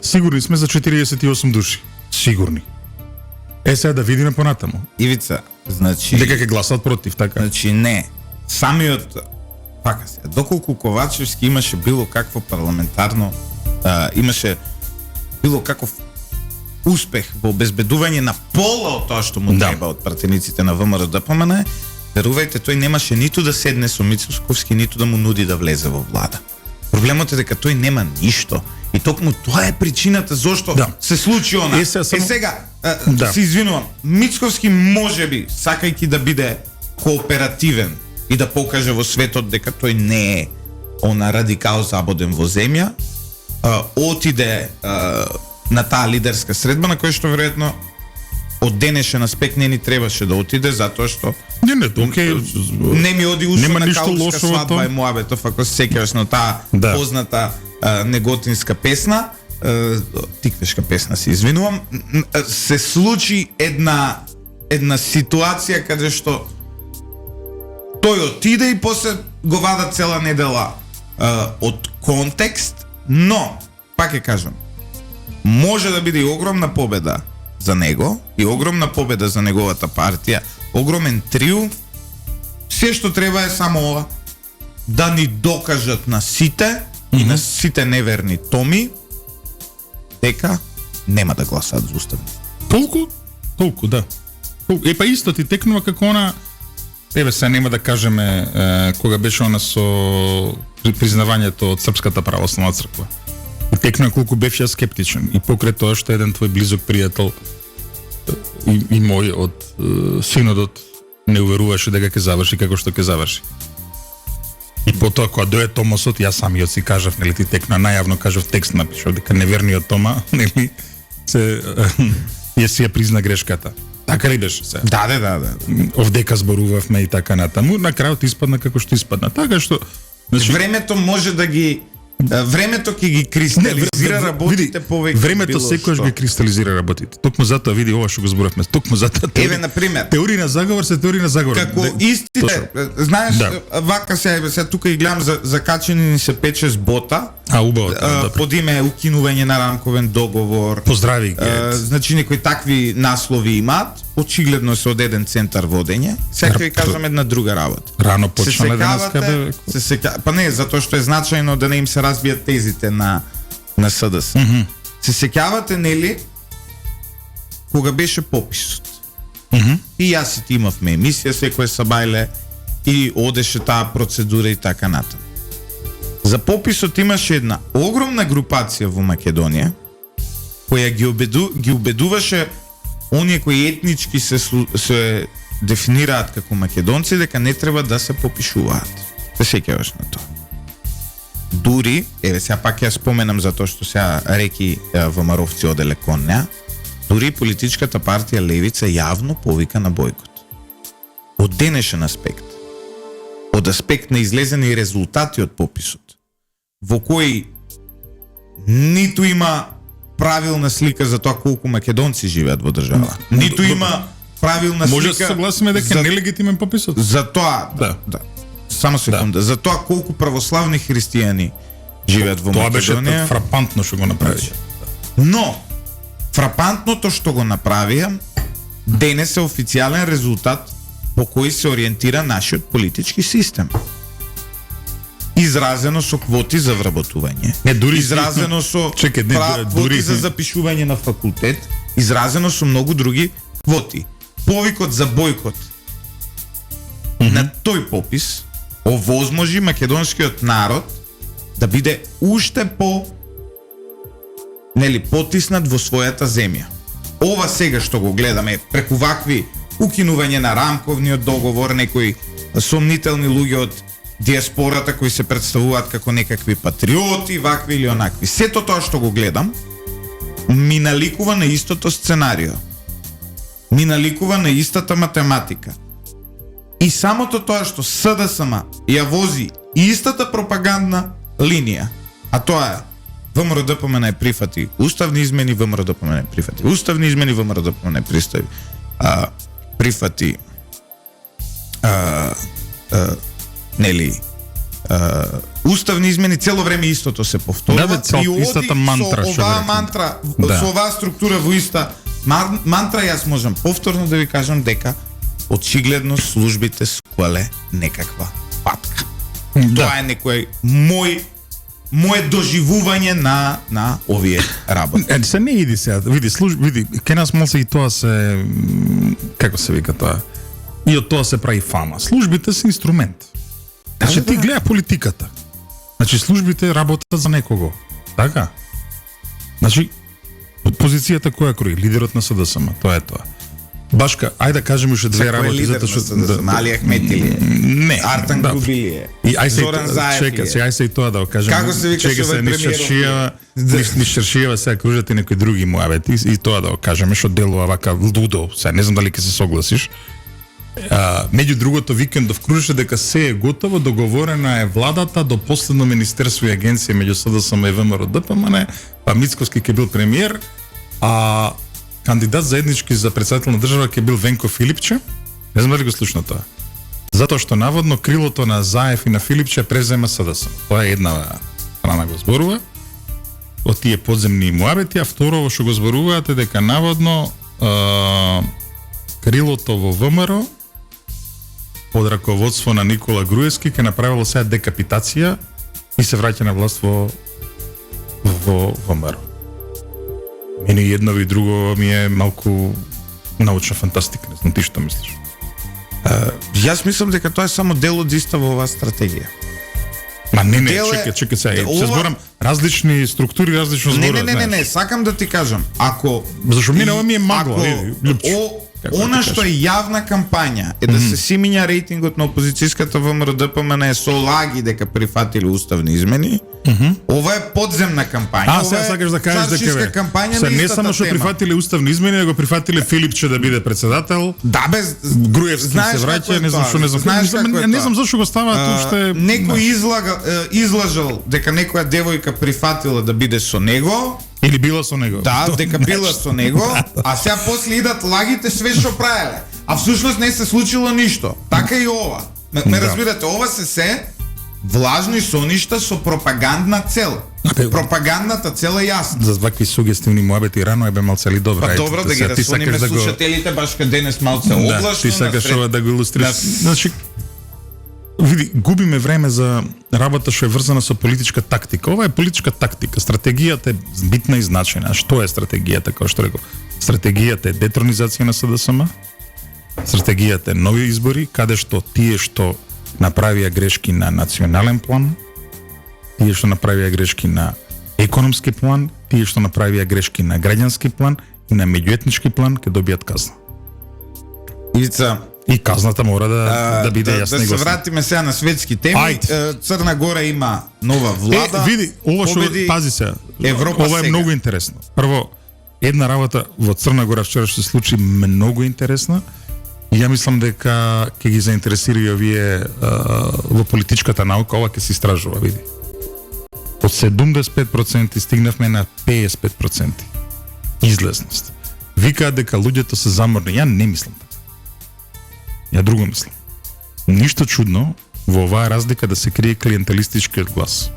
Сигурни сме за 48 души. Сигурни. Сега да видиме понатаму. Ивица, значи... Дека ќе гласат против, така? Значи не. Самиот... Пака се. Доколку Ковачевски имаше било какво парламентарно... имаше било каков успех во обезбедување на пола од тоа што му треба од пратениците на ВМРО-ДПМН, верувајте, тој немаше ниту да седне со Мицковски, ниту да му нуди да влезе во влада. Проблемот е дека тој нема ништо. И токму тоа е причината зошто се случи она. Сега, се извинувам, Мицковски можеби, сакајќи да биде кооперативен и да покаже во светот дека тој не е она радикал забоден во земја, отиде на таа лидерска средба на која што веројатно од денешен аспект не ни требаше да отиде, затоа што не ми оди ушо на каупска свадба и муабетов, ако се сеќаваш на таа позната неготинска песна, тиквешка песна, се извинувам, се случи една ситуација каде што тој отиде и после го вада цела недела од контекст, но, пак ќе кажам, може да биде и огромна победа за него и огромна победа за неговата партија, огромен триумф. Се што треба е само ова, да ни докажат на сите и на сите неверни томи дека нема да гласаат за уставни. Толку, да. Епа исто ти текнува како она еве се нема да кажеме кога беше она со признавањето од Српската православна црква. И текно колку бев ја скептичен и покрај тоа што еден твој близок пријател и мој од синодот не уверуваше дека ќе заврши како што ќе заврши. И потоа кога дое Томасот, јас самиот си кажав, нели ти текна најавно кажав текст напишав дека неверниот Тома, нели се ја си ја призна грешката. Така ли беше се? Да. Овдека зборувавме и така натаму, на крајот испадна како што испадна. Така што времето може да ги времето ќе ги кристализира работите повеќе. Времето секогаш ги кристализира работите. Токму затоа види ова што го зборавме. Токму затоа. Еве на пример. Теорија на заговор се теорија на заговор. Како истите, знаеш, вака сега тука и гледам закачени ни се 5-6 бота. Убаво. Под име укинување на рамковен договор. Поздрави. Значи некои такви наслови имаат. Очигледно се од еден центар водење. Сега ќе кажам една друга работа. Рано почнаме денеска бе. Па не, затоа што е значајно да не им се разбијат тезите на СДС. Се сеќавате, нели, кога беше пописот. И јас и ти имавме емисија секој сабајле и одеше таа процедура и така натаму. За пописот имаше една огромна групација во Македонија која ги убедуваше оние кои етнички се дефинираат како македонци дека не треба да се попишуваат. Се сеќаваш на тоа. Дури, еве сега пак ја споменам затоа што сега реки ВМРО-вци оделе кон неа, дури политичката партија Левица јавно повика на бойкот. Од денешен аспект, од аспект на излезени резултати од пописот, во кои ниту има правилна слика за тоа колку македонци живеат во држава. Ниту има правилна слика. Може да се согласиме дека нелегитимен пописот. За тоа, да. Само секунда. За тоа колку православни христијани живеат во Македонија. Тоа беше фрапантно што го направи. Но фрапантното што го направија денес е официјален резултат по кој се ориентира нашиот политички систем. Изразено со квоти за вработување. Дури изразено со квоти за запишување на факултет, изразено со многу други квоти. Повикот за бойкот на тој попис овозможи македонскиот народ да биде уште потиснат во својата земја. Ова сега што го гледаме преку вакви укинување на рамковниот договор, некои сомнителни луѓе од диаспората кои се представуваат како некакви патриоти, вакви или онакви. Сето тоа што го гледам ми наликува на истото сценарио. Ми наликува на истата математика. И самото тоа што СДСМ ја вози истата пропагандна линија, а тоа е ВМРО-ДПМН не прифати уставни измени, ВМРО-ДПМН не прифати уставни измени, ВМРО-ДПМН не прифати нели уставни измени, цело време истото се повторува. И истата мантра, со оваа мантра, со оваа структура во иста мантра, јас можам повторно да ви кажам дека очигледно службите скуале некаква патка. Тоа е некој моje доживување на овие работи. Се не иди сега, види, кај нас малце и тоа се, како се вика тоа, и од тоа се прави фама. Службите се инструмент. Значи ти гледа политиката. Значи службите работат за некого. Така? Значи позицијата која крои лидерот на СДСМ, тоа е тоа. Башка, ајде да кажеме уште две работи затоа што Али Ахмети ли е? Не, Артан Губи ли е? Зоран Заев ли е? Ај се и тоа да го кажеме. Како се викаше овој премиерот? Ни Шершиева сега кружат и некои други муабети и тоа да го кажеме, што делува вака лудо. Сега не знам дали ќе се согласиш. Меѓу другото, викендов кружеше дека се е готово, договорена е владата до последно министерство и агенција меѓу СДСМ и ВМРО-ДПМН, па Мицковски ќе бил премиер, а кандидат заеднички за председател на држава ќе бил Венко Филипче. Не знам дали го слушна тоа. Затоа што наводно крилото на Заев и на Филипче презема СДСМ. Тоа е една страна го зборува од тие подземни муабети, а второ што го зборуваат е дека наводно крилото во ВМРО под раководство на Никола Груевски ќе направило сега декапитација и се враќа на власт во ВМРО. Мене едно и друго ми е малку научна фантастика, не знам ти што мислиш. Јас мислам дека тоа е само дел од иста во оваа стратегија. Ма не, Дел е- чекај сега. ова- Се зборам различни структури, различно зборуват. Не, сакам да ти кажам, ако Зашо мене ова ми е магла, ако Лјупчо. Како она ти што е јавна кампања е да се симиња рейтингот на опозицијската ВМРО-ДПМН со лаги дека прифатиле уставни измени. Ова е подземна кампања. Сега сакаш да кажеш дека царшиска кампања се на не истата само што тема. прифатиле уставни измени, него прифатиле Филипче да биде председател. Да, Груевски знаеш се како враќа, е не знам тоа, што не знам. знаеш како е Не тоа. знам зашто го ставаат уопште. Некој излажал дека некоја девојка прифатила да биде со него. Или била со него. Да, дека била со него, а сега после идат лагите све што правеле. А всушност не се случило ништо. Така и ова. Ме Да. разбирате, ова се влажни соништа со пропагандна цел. Абе, Пропагандната цел е јасна. За вакви сугестивни муабети рано е бе малцали добра. Па добро да ги разсониме слушателите баш кај денес малце облашно. ти сакаш насред- ова да го илустрираш. на- Значи, види, губиме време за работа што е врзана со политичка тактика. Ова е политичка тактика. Стратегијата е битна и значајна. А што е стратегијата, како што реков? Стратегијата е детронизација на СДСМ. Стратегијата е нови избори, каде што тие што направија грешки на национален план, тие што направија грешки на економски план, тие што направија грешки на граѓански план и на меѓуетнички план ќе добијат казна. Ивица, И казната мора да биде јасна да и се гласна. вратиме сега на светски теми. Ајде. Црна Гора има нова влада. Види, ова што победи пази се. Европа Ова е сега. многу интересно. Прво, една работа во Црна Гора вчера што се случи многу интересна. И ја мислам дека ќе ги заинтересира и овие во политичката наука, ова ќе се истражува, види. Од 75% стигнавме на 55% излезност. Викаат дека луѓето се заморни. Ја не мислам така. Ја друго мислам. Ништо чудно во оваа разлика да се крие клиентелистичкиот глас.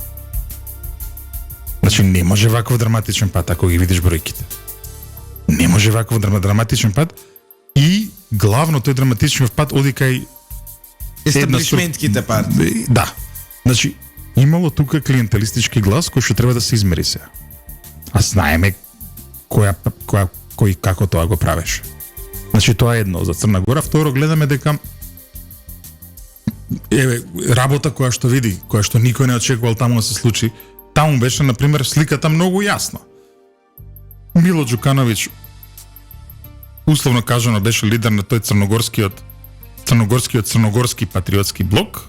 Значи не може ваков драматичен пат ако ги видиш бројките. Не може ваков драматичен пат и главно тој драматичен пат оди кај Естаблишментките партии. Да. Значи имало тука клиентелистички глас кој што треба да се измери сега. А знаеме кој како тоа го правеше. Значи тоа е едно за Црна Гора. Второ, гледаме дека работа која што види, која што никој не очекувал таму да се случи, таму беше, например, сликата многу јасна. Мило Џукановиќ, условно кажано, беше лидер на тој црногорски патриотски блок.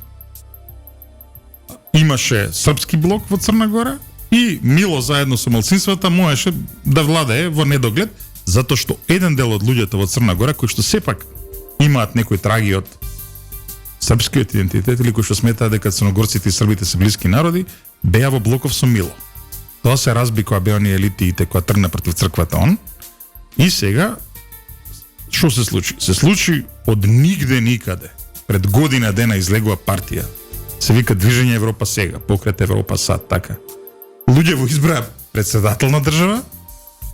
Имаше српски блок во Црна Гора и Мило заедно со малцинствата можеше да владее во недоглед, затоа што еден дел од луѓето во Црна Гора кои што сепак имаат некои траги од српскиот идентитет или кои што сметаат дека црногорците и србите се блиски народи, беа во блоков со Мило. Тоа се разби кога беа оние елитите која тргна против црквата он. И сега што се случи? Се случи од нигде никаде. Пред година дена излегува партија. Се вика Движење Европа сега, Покрет Европа сад, така. Луѓе во избраа председател на држава,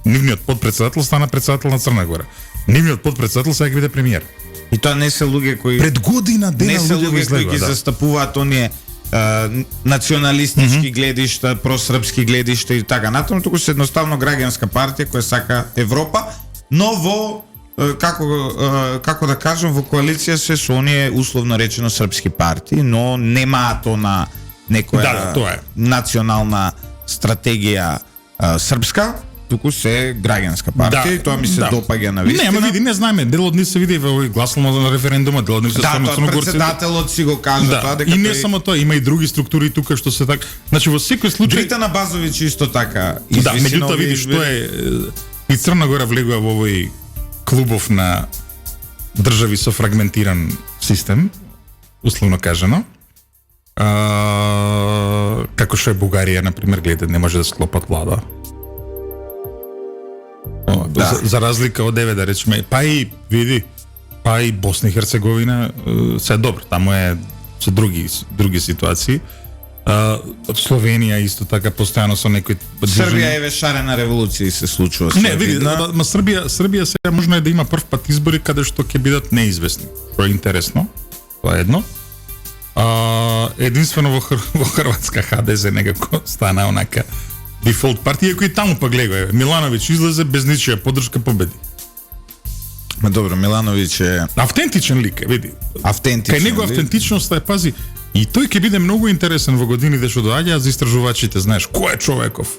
нивниот подпредседател стана председател на Црна Гора. Нивниот подпредседател сега ќе биде премиер. И тоа не се луѓе кои Пред година дена не се луѓе луѓе кои ги да. застапуваат оние националистички гледишта, просрпски гледишта и така натаму, туку се едноставно граѓанска партија која сака Европа, но во како да кажам, во коалиција се со оние условно речено српски партии, но немаат она некоја тоа е. национална стратегија српска, туку се граѓанска партија и тоа ми се допаѓа на вистина. Не, ама види, не знаеме, дел од нив се види во гласно на референдумот, дел од нив се стварно тоа црногорци. председателот си го кажа тоа дека и не тој- само тоа, има и други структури тука што се така. Значи во секој случај Дритана Базовиќ исто така. да, меѓутоа види што е и Црна Гора влегува во овој клубов на држави со фрагментиран систем, условно кажано. Како што е Бугарија, например, гледате, не може да склопат влада. За разлика од еве да речеме, па и види, па и Босна и Херцеговина се добро, таму е со други ситуации. Од Словенија исто така постојано со некои Србија е шарена револуција и се случува. Не, види, ма Србија сега можно е да има прв пат избори каде што ќе бидат неизвестни. Што е интересно. Тоа е едно. Единствено во Хрватска ХДС некако стана онака дефолт партија, кој таму па гледа, Милановиќ излезе без ничија поддршка, победи. Ма добро, Милановиќ е Автентичен лик, види. автентичен. Кај него автентичноста е, пази, и тој ќе биде многу интересен во годините што доаѓаат за истражувачите, знаеш, кој е човеков?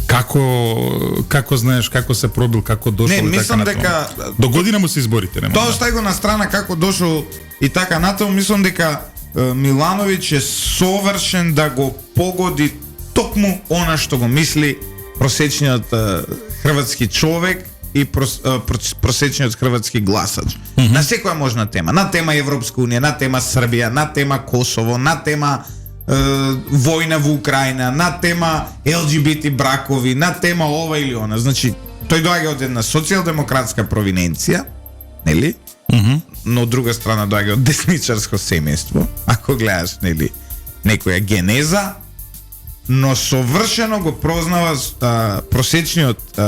Како знаеш, како се пробил, како дошол Не, и така мислам натаму. дека До година му се изборите, нема. тоа да. остави го на страна како дошол и така натаму, мислам дека Милановиќ е совршен да го погоди токму она што го мисли просечниот хрватски човек и просечниот хрватски гласач. На секоја можна тема, на тема Европска унија, на тема Србија, на тема Косово, на тема војна во Украина, на тема ЛГБТ бракови, на тема ова или она. Значи, тој доаѓа од една социјалдемократска провиненција, нели? Но од друга страна доаѓа од десничарско семејство, ако гледаш, нели, некоја генеза, но совршено го прознава просечниот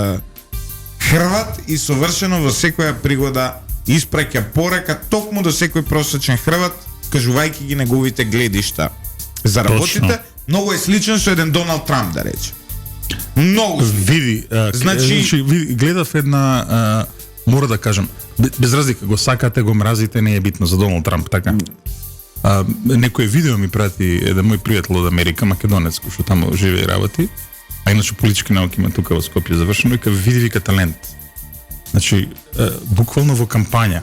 хрват и совршено во секоја пригода испраќа порака токму до секој просечен хрват, кажувајќи ги неговите гледишта за работите. Точно. Многу е сличен со еден Доналд Трамп, да рече. Многу сличен. Види, Значи- види, гледав една, мора да кажам, без разлика, го сакате, го мразите, не е битно за Доналд Трамп, така. Некој видео ми прати еден мој пријател од Америка, македонец, кој што таму живее и работи, а иначе политички науки има тука во Скопје завршено, вика, види, вика, талент. Значи, буквално во кампања,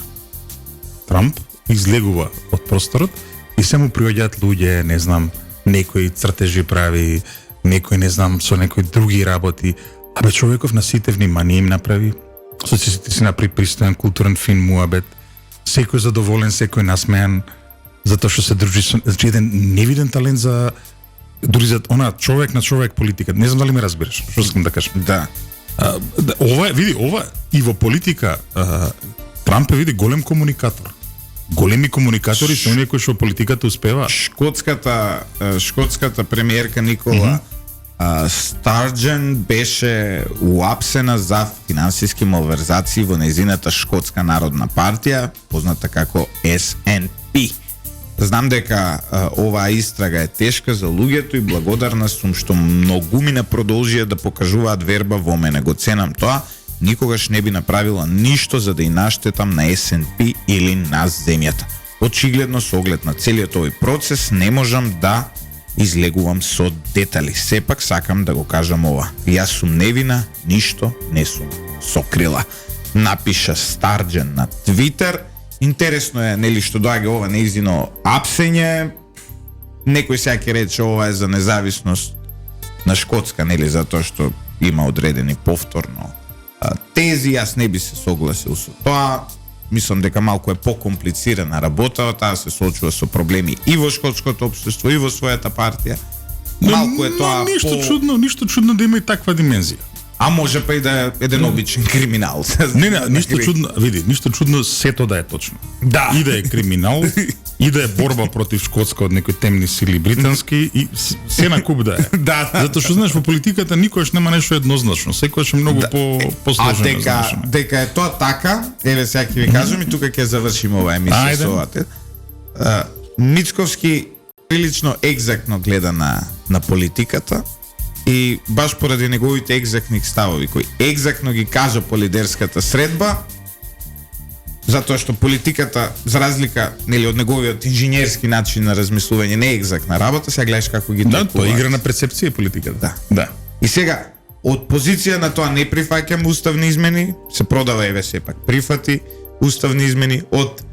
Трамп излегува од просторот и се му приоѓаат луѓе, не знам, некој цртежи прави, некој, не знам, со некои други работи. Абе, човеков на сите внимание им направи, соците си направи пристоен, културен, фин муабет, секој задоволен, секој насмеан, затоа што се дружи со... Значи, еден невиден талент за... Дури за она човек на човек политика. Не знам дали ме разбираш, што сакам да кажам. Да. Ова е, види, ова и во политика, Трамп е, види, голем комуникатор. Големи комуникатори се оние кои што во политиката успеваат. Шкотската премиерка Никола Старджен беше уапсена за финансиски малверзации во незината Шкотска народна партија, позната како SNP. Знам дека оваа истрага е тешка за луѓето и благодарна сум што многумина продолжија да покажуваат верба во мене. Го ценам тоа, никогаш не би направила ништо за да и наштетам на SNP или на земјата. Очигледно со оглед на целиот овој процес не можам да излегувам со детали. Сепак сакам да го кажам ова. Јас сум невина, ништо не сум сокрила. Напиша Старджен на Твитер. Интересно е, нели, што доаѓа ова неизино апсење. Некој сега ќе рече ова е за независност на Шкотска, нели, затоа што има одредени повторно тези. Јас не би се согласил со тоа. Мислам дека малку е покомплицирана работа, таа се соочува со проблеми и во шкотското општество и во својата партија. Малку е тоа Ништо чудно да има и таква димензија. А може па и да е еден обичен криминал. Не, ништо чудно, види, ништо чудно сето да е точно. Да. И да е криминал, и да е борба против Шкотска од некои темни сили британски, и се на куп да е. Да. Затоа што знаеш, во политиката никогаш нема нешто еднозначно, секогаш е многу посложено. А дека е тоа така, еве сега ќе ви кажам и тука ќе завршиме оваа емисија со ова. Мицковски прилично екзактно гледа на политиката и баш поради неговите екзактни ставови, кои екзактно ги кажа по лидерската средба, затоа што политиката, за разлика, нели, од неговиот инженерски начин на размислување, не е екзактна работа, сега гледаш како ги Да, текуваат. тоа е игра на перцепција политиката. Да. И сега, од позиција на тоа не прифаќам уставни измени, се продава еве сепак прифати уставни измени, од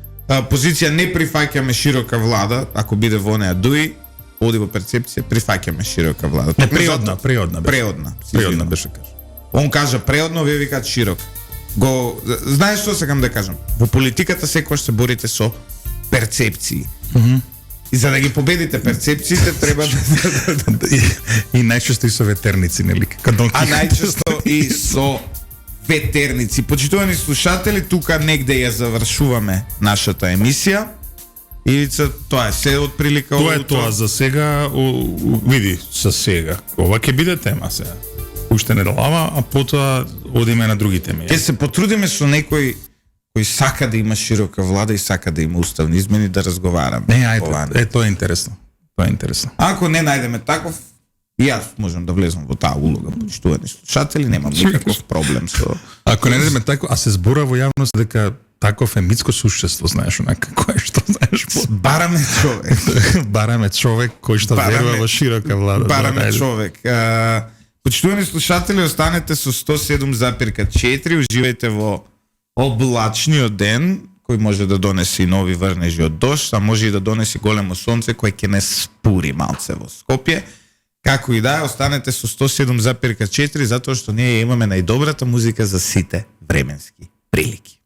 позиција не прифаќаме широка влада, ако биде во неа дуи, оди во перцепција, прифаќаме широка влада. Не, преодна беше кажа. Он кажа преодно, вие викаат широк. Знаеш што сакам да кажам? Во политиката секогаш се борите со перцепции. И за да ги победите перцепциите треба да... И најчесто и со ветерници, нели? А најчесто и со ветерници. Почитувани слушатели, тука негде ја завршуваме нашата емисија. Ивица, тоа е се од прилика. Тоа е тоа за сега, види, за сега. Ова ќе биде тема сега. Уште не долава, а потоа одиме на други теми. Ќе се потрудиме со некој кој сака да има широка влада и сака да има уставни измени да разговараме. Не, ајде, тоа е интересно. Тоа е интересно. Ако не најдеме таков, и јас можам да влезам во таа улога, почитувани слушатели, немам никаков проблем со... Ако не најдеме тако, а се збора во јавност дека таков е митско суштество, знаеш, онака, кое што, знаеш, Бараме човек. бараме човек кој што верува во широка влада. Бараме човек. Почитувани слушатели, останете со 107,4, уживајте во облачниот ден, кој може да донеси нови врнежи од дожд, а може и да донеси големо сонце кој ќе не спури малце во Скопје. Како и да, останете со 107,4 затоа што ние имаме најдобрата музика за сите временски прилики.